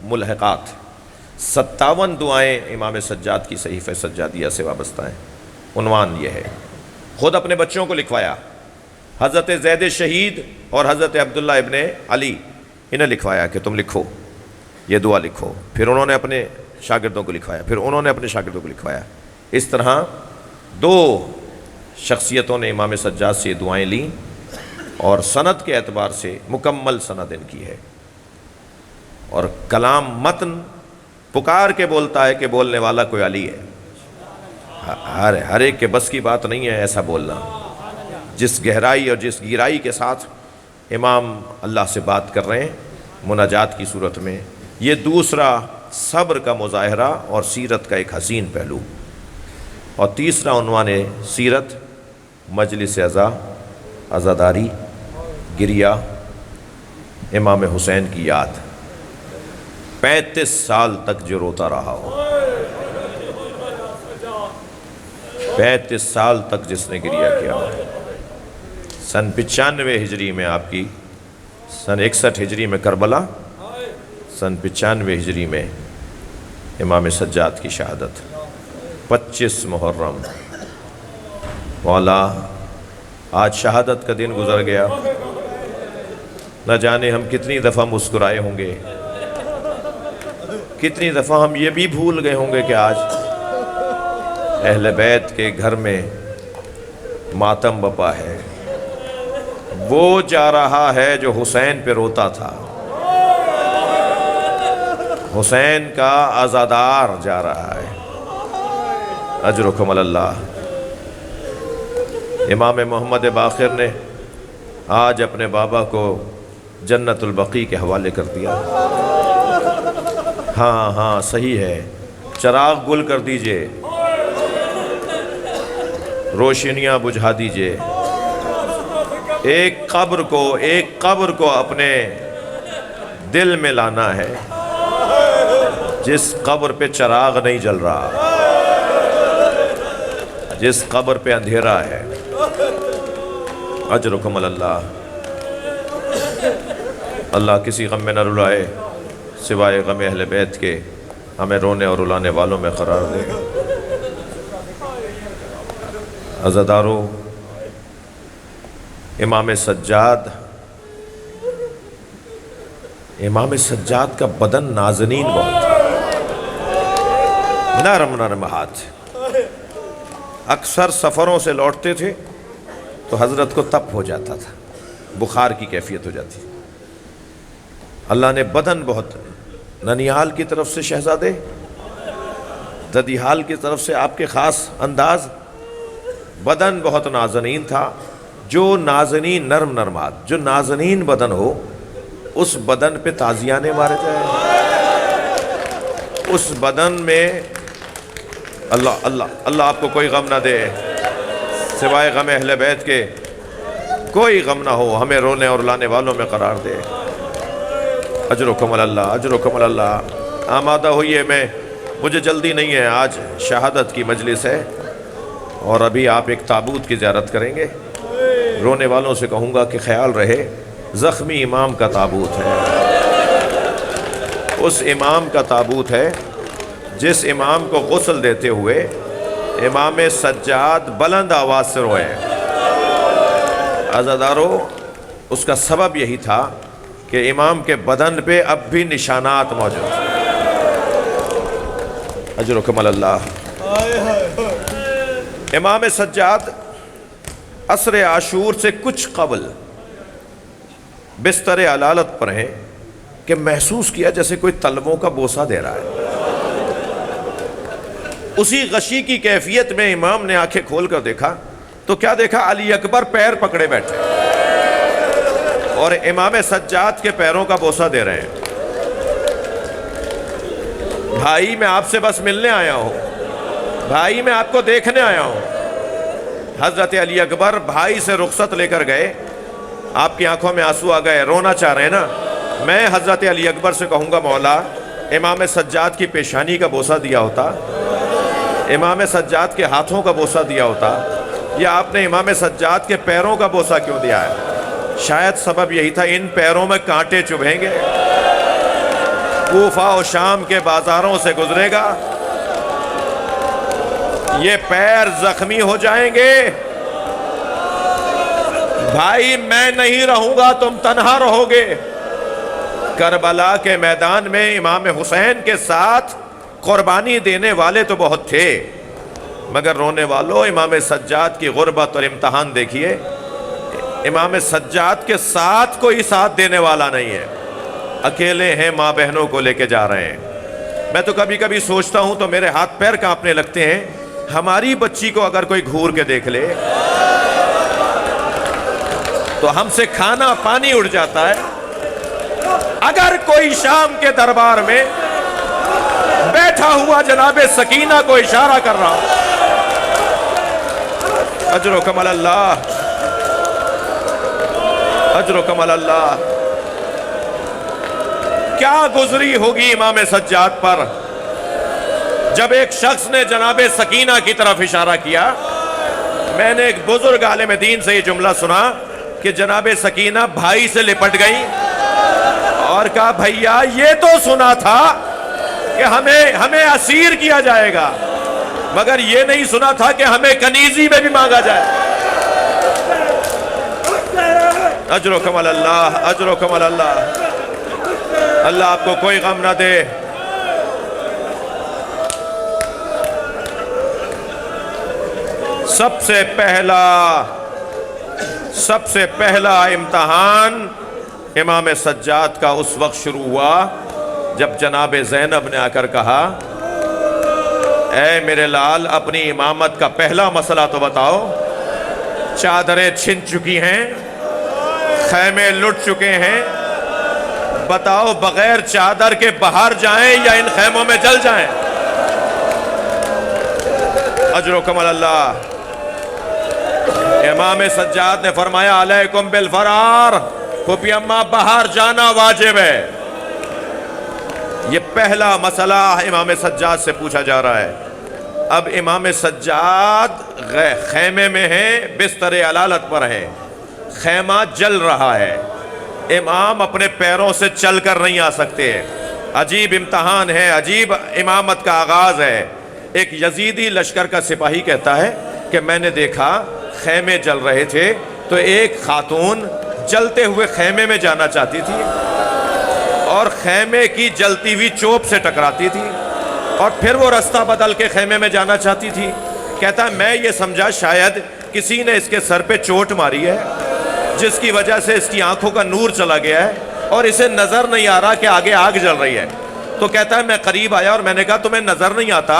ملحقات، 57 دعائیں امام سجاد کی صحیفہ سجادیہ سے وابستہ ہیں۔ عنوان یہ ہے، خود اپنے بچوں کو لکھوایا، حضرت زید شہید اور حضرت عبداللہ ابن علی، انہیں لکھوایا کہ تم لکھو، یہ دعا لکھو، پھر انہوں نے اپنے شاگردوں کو لکھوایا، پھر انہوں نے اپنے شاگردوں کو لکھوایا۔ اس طرح 2 شخصیتوں نے امام سجاد سے یہ دعائیں لیں، اور سند کے اعتبار سے مکمل سند ان کی ہے، اور کلام متن پکار کے بولتا ہے کہ بولنے والا کوئی علی ہے، ہر ایک کے بس کی بات نہیں ہے ایسا بولنا۔ جس گہرائی اور جس گہرائی کے ساتھ امام اللہ سے بات کر رہے ہیں مناجات کی صورت میں، یہ دوسرا صبر کا مظاہرہ اور سیرت کا ایک حسین پہلو۔ اور تیسرا عنوان سیرت، مجلس عزا، عزاداری، گریہ، امام حسین کی یاد، 35 سال تک جو روتا رہا ہو، 35 سال تک جس نے گریہ کیا ہو۔ سن 95 ہجری میں آپ کی، سن 61 ہجری میں کربلا، سن 95 ہجری میں امام سجاد کی شہادت، 25 محرم۔ مولا آج شہادت کا دن گزر گیا، نہ جانے ہم کتنی دفعہ مسکرائے ہوں گے، کتنی دفعہ ہم یہ بھی بھول گئے ہوں گے کہ آج اہل بیت کے گھر میں ماتم بپا ہے، وہ جا رہا ہے جو حسین پہ روتا تھا، حسین کا عزادار جا رہا ہے۔ اجرکم اللہ۔ امام محمد باقر نے آج اپنے بابا کو جنت البقیع کے حوالے کر دیا۔ ہاں صحیح ہے، چراغ گل کر دیجئے، روشنیاں بجھا دیجئے، ایک قبر کو اپنے دل میں لانا ہے جس قبر پہ چراغ نہیں جل رہا، جس قبر پہ اندھیرا ہے۔ اجرکم اللہ۔ اللہ کسی غم میں نہ رلائے سوائے غم اہل بیت کے، ہمیں رونے اور رلانے والوں میں قرار دے۔ عزادارو، امام سجاد کا بدن نازنین بہت، نرم ہاتھ، اکثر سفروں سے لوٹتے تھے تو حضرت کو تپ ہو جاتا تھا، بخار کی کیفیت ہو جاتی۔ اللہ نے بدن بہت، ننیال کی طرف سے شہزادے ددیحال کی طرف سے آپ کے خاص انداز، بدن بہت نازنین تھا. جو نازنین نرم نرمات، جو نازنین بدن ہو اس بدن پہ تازیانے مارے جائیں، اس بدن میں اللہ اللہ اللہ آپ کو کوئی غم نہ دے سوائے غم اہل بیت کے، کوئی غم نہ ہو، ہمیں رونے اور لانے والوں میں قرار دے. اجرکم اللہ، اجرکم اللہ. آمادہ ہوئیے، مجھے جلدی نہیں ہے، آج شہادت کی مجلس ہے اور ابھی آپ ایک تابوت کی زیارت کریں گے. رونے والوں سے کہوں گا کہ خیال رہے زخمی امام کا تابوت ہے، اس امام کا تابوت ہے جس امام کو غسل دیتے ہوئے امام سجاد بلند آواز سے روئے. عزادارو، اس کا سبب یہی تھا کہ امام کے بدن پہ اب بھی نشانات موجود ہیں. اجرکم اللہ. امام سجاد عصر عاشور سے کچھ قبل بستر علالت پر ہیں کہ محسوس کیا جیسے کوئی تلووں کا بوسہ دے رہا ہے. اسی غشی کی کیفیت میں امام نے آنکھیں کھول کر دیکھا تو کیا دیکھا؟ علی اکبر پیر پکڑے بیٹھے اور امام سجاد کے پیروں کا بوسہ دے رہے ہیں. بھائی میں آپ سے بس ملنے آیا ہوں، بھائی میں آپ کو دیکھنے آیا ہوں. حضرت علی اکبر بھائی سے رخصت لے کر گئے، آپ کی آنکھوں میں آنسو آ گئے، رونا چاہ رہے ہیں نا. میں حضرت علی اکبر سے کہوں گا مولا امام سجاد کی پیشانی کا بوسہ دیا ہوتا، امام سجاد کے ہاتھوں کا بوسہ دیا ہوتا، یا آپ نے امام سجاد کے پیروں کا بوسہ کیوں دیا ہے؟ شاید سبب یہی تھا ان پیروں میں کانٹے چبھیں گے، کوفہ و شام کے بازاروں سے گزرے گا، یہ پیر زخمی ہو جائیں گے. بھائی میں نہیں رہوں گا، تم تنہا رہو گے. کربلا کے میدان میں امام حسین کے ساتھ قربانی دینے والے تو بہت تھے، مگر رونے والوں امام سجاد کی غربت اور امتحان دیکھیے. امام سجاد کے ساتھ کوئی ساتھ دینے والا نہیں ہے، اکیلے ہیں، ماں بہنوں کو لے کے جا رہے ہیں. میں تو کبھی کبھی سوچتا ہوں تو میرے ہاتھ پیر کانپنے لگتے ہیں. ہماری بچی کو اگر کوئی گھور کے دیکھ لے تو ہم سے کھانا پانی اڑ جاتا ہے. اگر کوئی شام کے دربار میں بیٹھا ہوا جناب سکینہ کو اشارہ کر رہا ہوں، اجرکم اللہ، اجرکم اللہ. کیا گزری ہوگی امام سجاد پر جب ایک شخص نے جناب سکینہ کی طرف اشارہ کیا. میں نے ایک بزرگ عالم دین سے یہ جملہ سنا کہ جناب سکینہ بھائی سے لپٹ گئی اور کہا بھیا یہ تو سنا تھا کہ ہمیں اسیر کیا جائے گا، مگر یہ نہیں سنا تھا کہ ہمیں کنیزی میں بھی مانگا جائے. اجرکم اللہ، اجرکم اللہ. اللہ آپ کو کوئی غم نہ دے. سب سے پہلا امتحان امام سجاد کا اس وقت شروع ہوا جب جناب زینب نے آ کر کہا اے میرے لال اپنی امامت کا پہلا مسئلہ تو بتاؤ. چادریں چھن چکی ہیں، خیمے لٹ چکے ہیں، بتاؤ بغیر چادر کے باہر جائیں یا ان خیموں میں جل جائیں؟ اجرکم اللہ. امام سجاد نے فرمایا علیکم بالفرار، پھوپھی اماں باہر جانا واجب ہے. یہ پہلا مسئلہ امام سجاد سے پوچھا جا رہا ہے. اب امام سجاد خیمے میں ہیں، بستر علالت پر ہیں، خیمہ جل رہا ہے، امام اپنے پیروں سے چل کر نہیں آ سکتے. عجیب امتحان ہے، عجیب امامت کا آغاز ہے. ایک یزیدی لشکر کا سپاہی کہتا ہے کہ میں نے دیکھا خیمے جل رہے تھے تو ایک خاتون جلتے ہوئے خیمے میں جانا چاہتی تھی اور خیمے کی جلتی ہوئی چوب سے ٹکراتی تھی اور پھر وہ رستہ بدل کے خیمے میں جانا چاہتی تھی. کہتا ہے میں یہ سمجھا شاید کسی نے اس کے سر پہ چوٹ ماری ہے جس کی وجہ سے اس کی آنکھوں کا نور چلا گیا ہے اور اسے نظر نہیں آ رہا کہ آگے آگ جل رہی ہے. تو کہتا ہے میں قریب آیا اور میں نے کہا تمہیں نظر نہیں آتا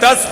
10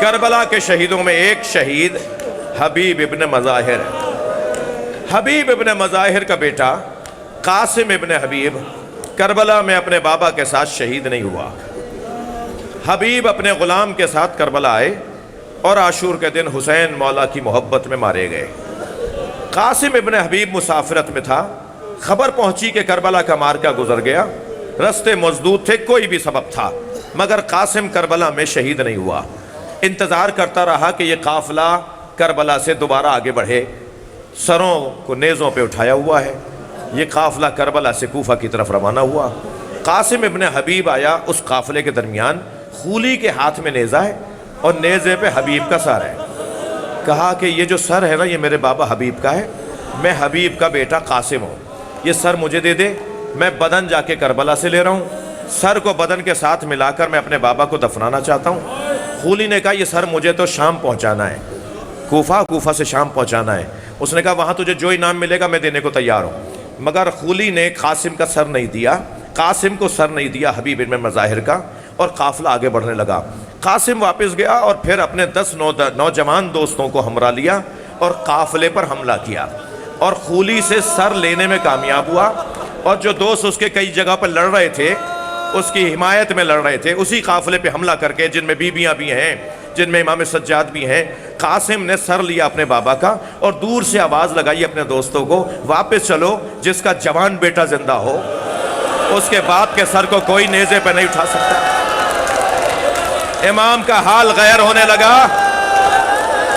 کربلا کے شہیدوں میں ایک شہید حبیب ابن مظاہر ہے۔ حبیب ابن مظاہر کا بیٹا قاسم ابن حبیب کربلا میں اپنے بابا کے ساتھ شہید نہیں ہوا۔ حبیب اپنے غلام کے ساتھ کربلا آئے اور عاشور کے دن حسین مولا کی محبت میں مارے گئے۔ قاسم ابن حبیب مسافرت میں تھا، خبر پہنچی کہ کربلا کا مارکا گزر گیا، رستے مسدود تھے، کوئی بھی سبب تھا، مگر قاسم کربلا میں شہید نہیں ہوا۔ انتظار کرتا رہا کہ یہ قافلہ کربلا سے دوبارہ آگے بڑھے، سروں کو نیزوں پہ اٹھایا ہوا ہے، یہ قافلہ کربلا سے کوفہ کی طرف روانہ ہوا۔ قاسم ابن حبیب آیا، اس قافلے کے درمیان خولی کے ہاتھ میں نیزہ ہے اور نیزے پہ حبیب کا سر ہے۔ کہا کہ یہ جو سر ہے نا، یہ میرے بابا حبیب کا ہے، میں حبیب کا بیٹا قاسم ہوں، یہ سر مجھے دے دے، میں بدن جا کے کربلا سے لے رہا ہوں، سر کو بدن کے ساتھ ملا کر میں اپنے بابا کو دفنانا چاہتا ہوں۔ خولی نے کہا یہ سر مجھے تو شام پہنچانا ہے، کوفہ سے شام پہنچانا ہے۔ اس نے کہا وہاں تجھے جو انعام ملے گا میں دینے کو تیار ہوں، مگر خولی نے قاسم کا سر نہیں دیا، قاسم کو سر نہیں دیا حبیب ابن مظاہر کا، اور قافلہ آگے بڑھنے لگا۔ قاسم واپس گیا اور پھر اپنے 10 نوجوان دوستوں کو ہمراہ لیا اور قافلے پر حملہ کیا، اور خولی سے سر لینے میں کامیاب ہوا، اور جو دوست اس کے کئی جگہ پر لڑ رہے تھے، اس کی حمایت میں لڑ رہے تھے، اسی قافلے پہ حملہ کر کے، جن میں بیویاں بھی ہیں، جن میں امام سجاد بھی ہیں، قاسم نے سر لیا اپنے بابا کا اور دور سے آواز لگائی اپنے دوستوں کو، واپس چلو، جس کا جوان بیٹا زندہ ہو اس کے باپ کے سر کو کوئی نیزے پہ نہیں اٹھا سکتا۔ امام کا حال غیر ہونے لگا،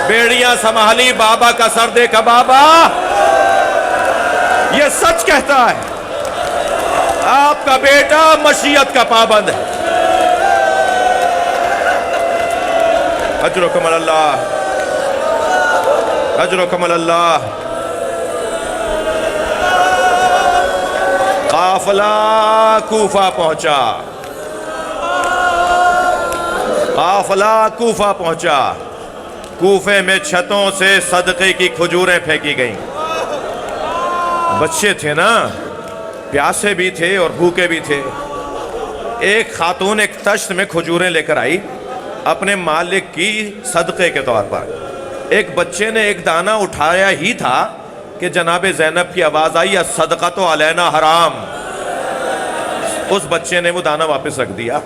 بیڑیاں سنبھالی، بابا کا سر دیکھا، بابا یہ سچ کہتا ہے، آپ کا بیٹا مشیت کا پابند ہے۔ اجرکم اللہ، اجرکم اللہ۔ قافلہ کوفہ پہنچا، قافلہ کوفہ پہنچا، کوفے میں چھتوں سے صدقے کی کھجوریں پھینکی گئیں۔ بچے تھے نا، پیاسے بھی تھے اور بھوکے بھی تھے۔ ایک خاتون ایک تشت میں کھجوریں لے کر آئی اپنے مالک کی صدقے کے طور پر۔ ایک بچے نے ایک دانہ اٹھایا ہی تھا کہ جناب زینب کی آواز آئی الصدقہ تو علینا حرام۔ اس بچے نے وہ دانہ واپس رکھ دیا۔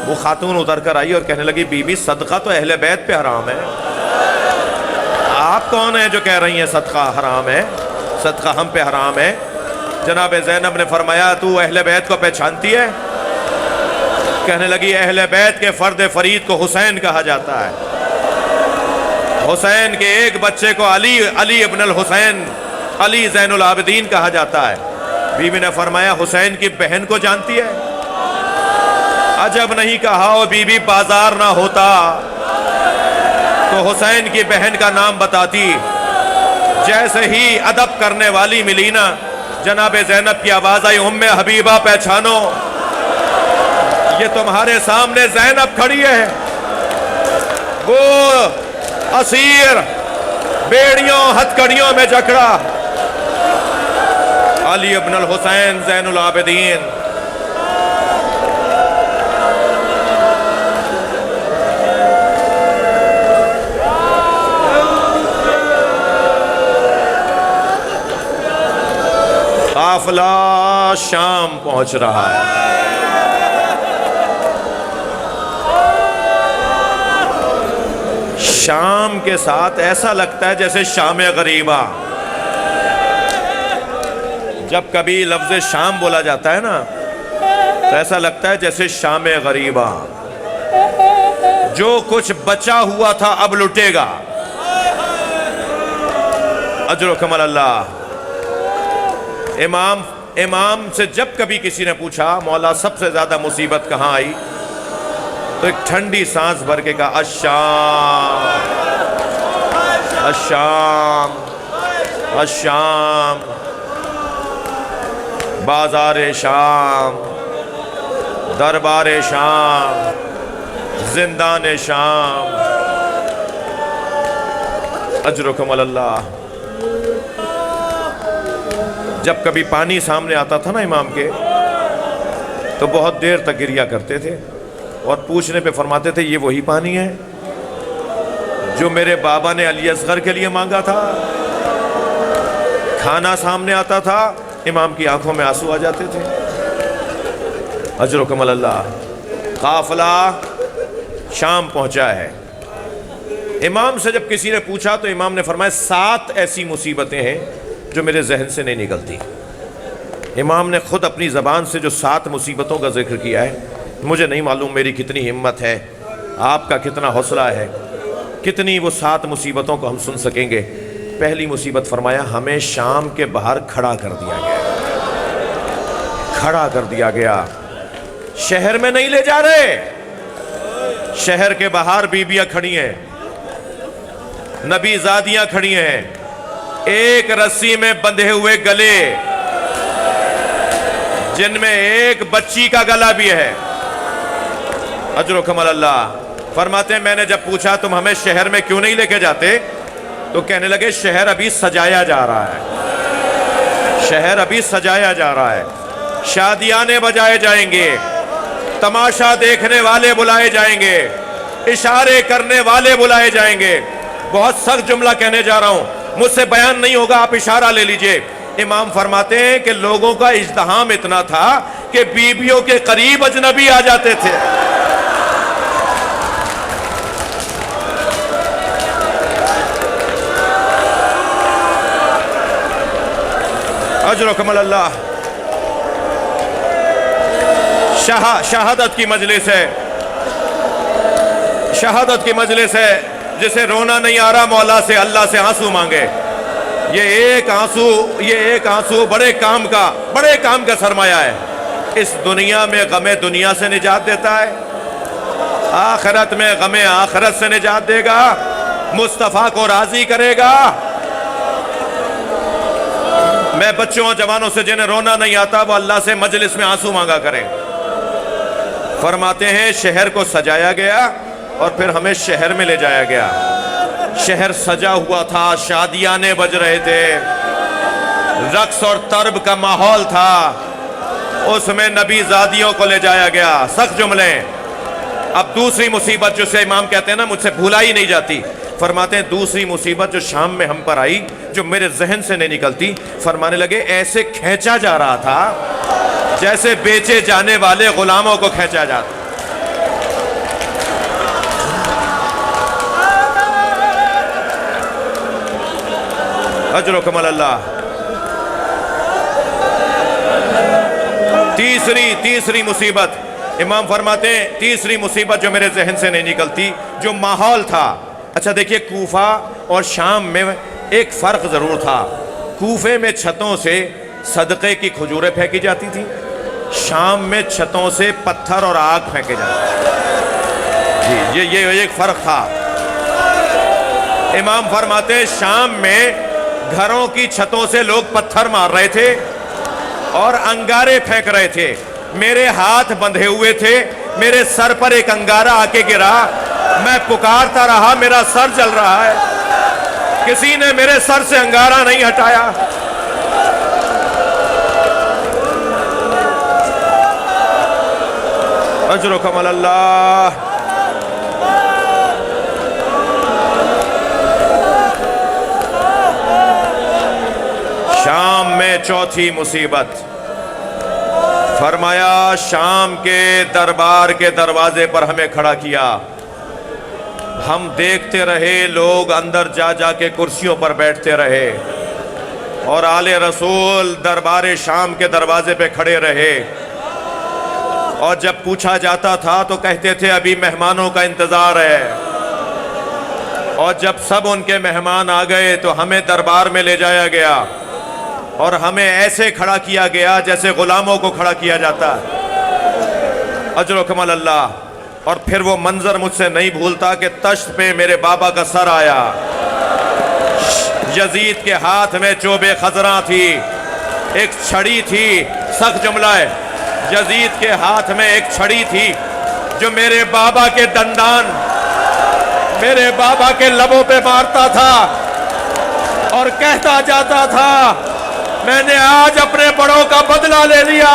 وہ خاتون اتر کر آئی اور کہنے لگی بی بی صدقہ تو اہل بیت پہ حرام ہے، آپ کون ہیں جو کہہ رہی ہیں صدقہ حرام ہے؟ صدقہ ہم پہ حرام ہے۔ جناب زینب نے فرمایا تو اہل بیت کو پہچانتی ہے؟ کہنے لگی اہل بیت کے فرد فرید کو حسین کہا جاتا ہے، حسین کے ایک بچے کو علی ابن الحسین، علی زین العابدین کہا جاتا ہے۔ بیوی نے فرمایا حسین کی بہن کو جانتی ہے؟ عجب نہیں کہا او بی بی بازار نہ ہوتا تو حسین کی بہن کا نام بتاتی۔ جیسے ہی ادب کرنے والی ملی نا، جناب زینب کی آواز آئی ام حبیبہ پہچانو، یہ تمہارے سامنے زینب کھڑی ہے، وہ اسیر بیڑیوں ہتھکڑیوں میں جکڑا علی ابن الحسین زین العابدین۔ قافلہ شام پہنچ رہا ہے۔ شام کے ساتھ ایسا لگتا ہے جیسے شام غریبہ۔ جب کبھی لفظ شام بولا جاتا ہے نا تو ایسا لگتا ہے جیسے شام غریبہ، جو کچھ بچا ہوا تھا اب لٹے گا۔ اجرکم اللہ۔ امام سے جب کبھی کسی نے پوچھا مولا سب سے زیادہ مصیبت کہاں آئی، تو ایک ٹھنڈی سانس بھر کے کہا الشام، الشام، الشام، بازار شام، دربار شام، زندان شام۔ اجرکم اللہ۔ جب کبھی پانی سامنے آتا تھا نا امام کے تو بہت دیر تک گریا کرتے تھے، اور پوچھنے پہ فرماتے تھے یہ وہی پانی ہے جو میرے بابا نے علی اصغر کے لیے مانگا تھا؟ کھانا سامنے آتا تھا، امام کی آنکھوں میں آنسو آ جاتے تھے۔ اجرکم اللہ۔ قافلہ شام پہنچا ہے، امام سے جب کسی نے پوچھا تو امام نے فرمایا 7 ایسی مصیبتیں ہیں جو میرے ذہن سے نہیں نکلتی۔ امام نے خود اپنی زبان سے جو 7 مصیبتوں کا ذکر کیا ہے، مجھے نہیں معلوم میری کتنی ہمت ہے، آپ کا کتنا حوصلہ ہے، کتنی وہ 7 مصیبتوں کو ہم سن سکیں گے۔ پہلی مصیبت فرمایا ہمیں شام کے باہر کھڑا کر دیا گیا، کھڑا کر دیا گیا۔ شہر میں نہیں لے جا رہے، شہر کے باہر بیویاں کھڑی ہیں، نبی زادیاں کھڑی ہیں، ایک رسی میں بندھے ہوئے گلے، جن میں ایک بچی کا گلا بھی ہے۔ اجرکم اللہ۔ فرماتے ہیں میں نے جب پوچھا تم ہمیں شہر میں کیوں نہیں لے کے جاتے، تو کہنے لگے شہر ابھی سجایا جا رہا ہے، شہر ابھی سجایا جا رہا ہے، شادیانے بجائے جائیں گے، تماشا دیکھنے والے بلائے جائیں گے، اشارے کرنے والے بلائے جائیں گے۔ بہت سخت جملہ کہنے جا رہا ہوں، مجھ سے بیان نہیں ہوگا، آپ اشارہ لے لیجئے۔ امام فرماتے ہیں کہ لوگوں کا ازدحام اتنا تھا کہ بیویوں کے قریب اجنبی آ جاتے تھے۔ اجرکم اللہ۔ شہادت کی مجلس ہے، شہادت کی مجلس ہے، جسے رونا نہیں آ رہا مولا سے، اللہ سے آنسو مانگے۔ یہ ایک آنسو بڑے کام کا سرمایہ ہے۔ اس دنیا میں غم دنیا سے نجات دیتا ہے، آخرت میں غم آخرت سے نجات دے گا، مصطفیٰ کو راضی کرے گا۔ میں بچوں اور جوانوں سے جنہیں رونا نہیں آتا وہ اللہ سے مجلس میں آنسو مانگا کریں۔ فرماتے ہیں شہر کو سجایا گیا اور پھر ہمیں شہر میں لے جایا گیا۔ شہر سجا ہوا تھا، شادیانے بج رہے تھے، رقص اور طرب کا ماحول تھا، اس میں نبی زادیوں کو لے جایا گیا۔ سخت جملے۔ اب دوسری مصیبت جسے امام کہتے ہیں نا مجھ سے بھولا ہی نہیں جاتی، فرماتے ہیں دوسری مصیبت جو شام میں ہم پر آئی، جو میرے ذہن سے نہیں نکلتی، فرمانے لگے ایسے کھینچا جا رہا تھا جیسے بیچے جانے والے غلاموں کو کھینچا جاتا۔ اجرکم اللہ۔ تیسری مصیبت، امام فرماتے ہیں تیسری مصیبت جو میرے ذہن سے نہیں نکلتی، جو ماحول تھا۔ اچھا دیکھیے کوفہ اور شام میں ایک فرق ضرور تھا۔ کوفے میں چھتوں سے صدقے کی کھجوریں پھینکی جاتی تھی، شام میں چھتوں سے پتھر اور آگ پھینکے جاتے تھے۔ یہ ایک فرق تھا۔ امام فرماتے ہیں شام میں گھروں کی چھتوں سے لوگ پتھر مار رہے تھے اور انگارے پھینک رہے تھے، میرے ہاتھ بندھے ہوئے تھے، میرے سر پر ایک انگارہ آ کے گرا، میں پکارتا رہا، میرا سر جل رہا ہے، کسی نے میرے سر سے انگارہ نہیں ہٹایا۔ اجرکم اللہ۔ شام میں چوتھی مصیبت، فرمایا شام کے دربار کے دروازے پر ہمیں کھڑا کیا، ہم دیکھتے رہے، لوگ اندر جا جا کے کرسیوں پر بیٹھتے رہے اور آل رسول دربار شام کے دروازے پہ کھڑے رہے، اور جب پوچھا جاتا تھا تو کہتے تھے ابھی مہمانوں کا انتظار ہے، اور جب سب ان کے مہمان آ گئے تو ہمیں دربار میں لے جایا گیا اور ہمیں ایسے کھڑا کیا گیا جیسے غلاموں کو کھڑا کیا جاتا ہے۔ اجرکم اللہ۔ اور پھر وہ منظر مجھ سے نہیں بھولتا کہ تشت پہ میرے بابا کا سر آیا، یزید کے ہاتھ میں چوب خضراں تھی، ایک چھڑی تھی، سخت جملہ ہے، یزید کے ہاتھ میں ایک چھڑی تھی جو میرے بابا کے دندان، میرے بابا کے لبوں پہ مارتا تھا اور کہتا جاتا تھا میں نے آج اپنے بڑوں کا بدلہ لے لیا۔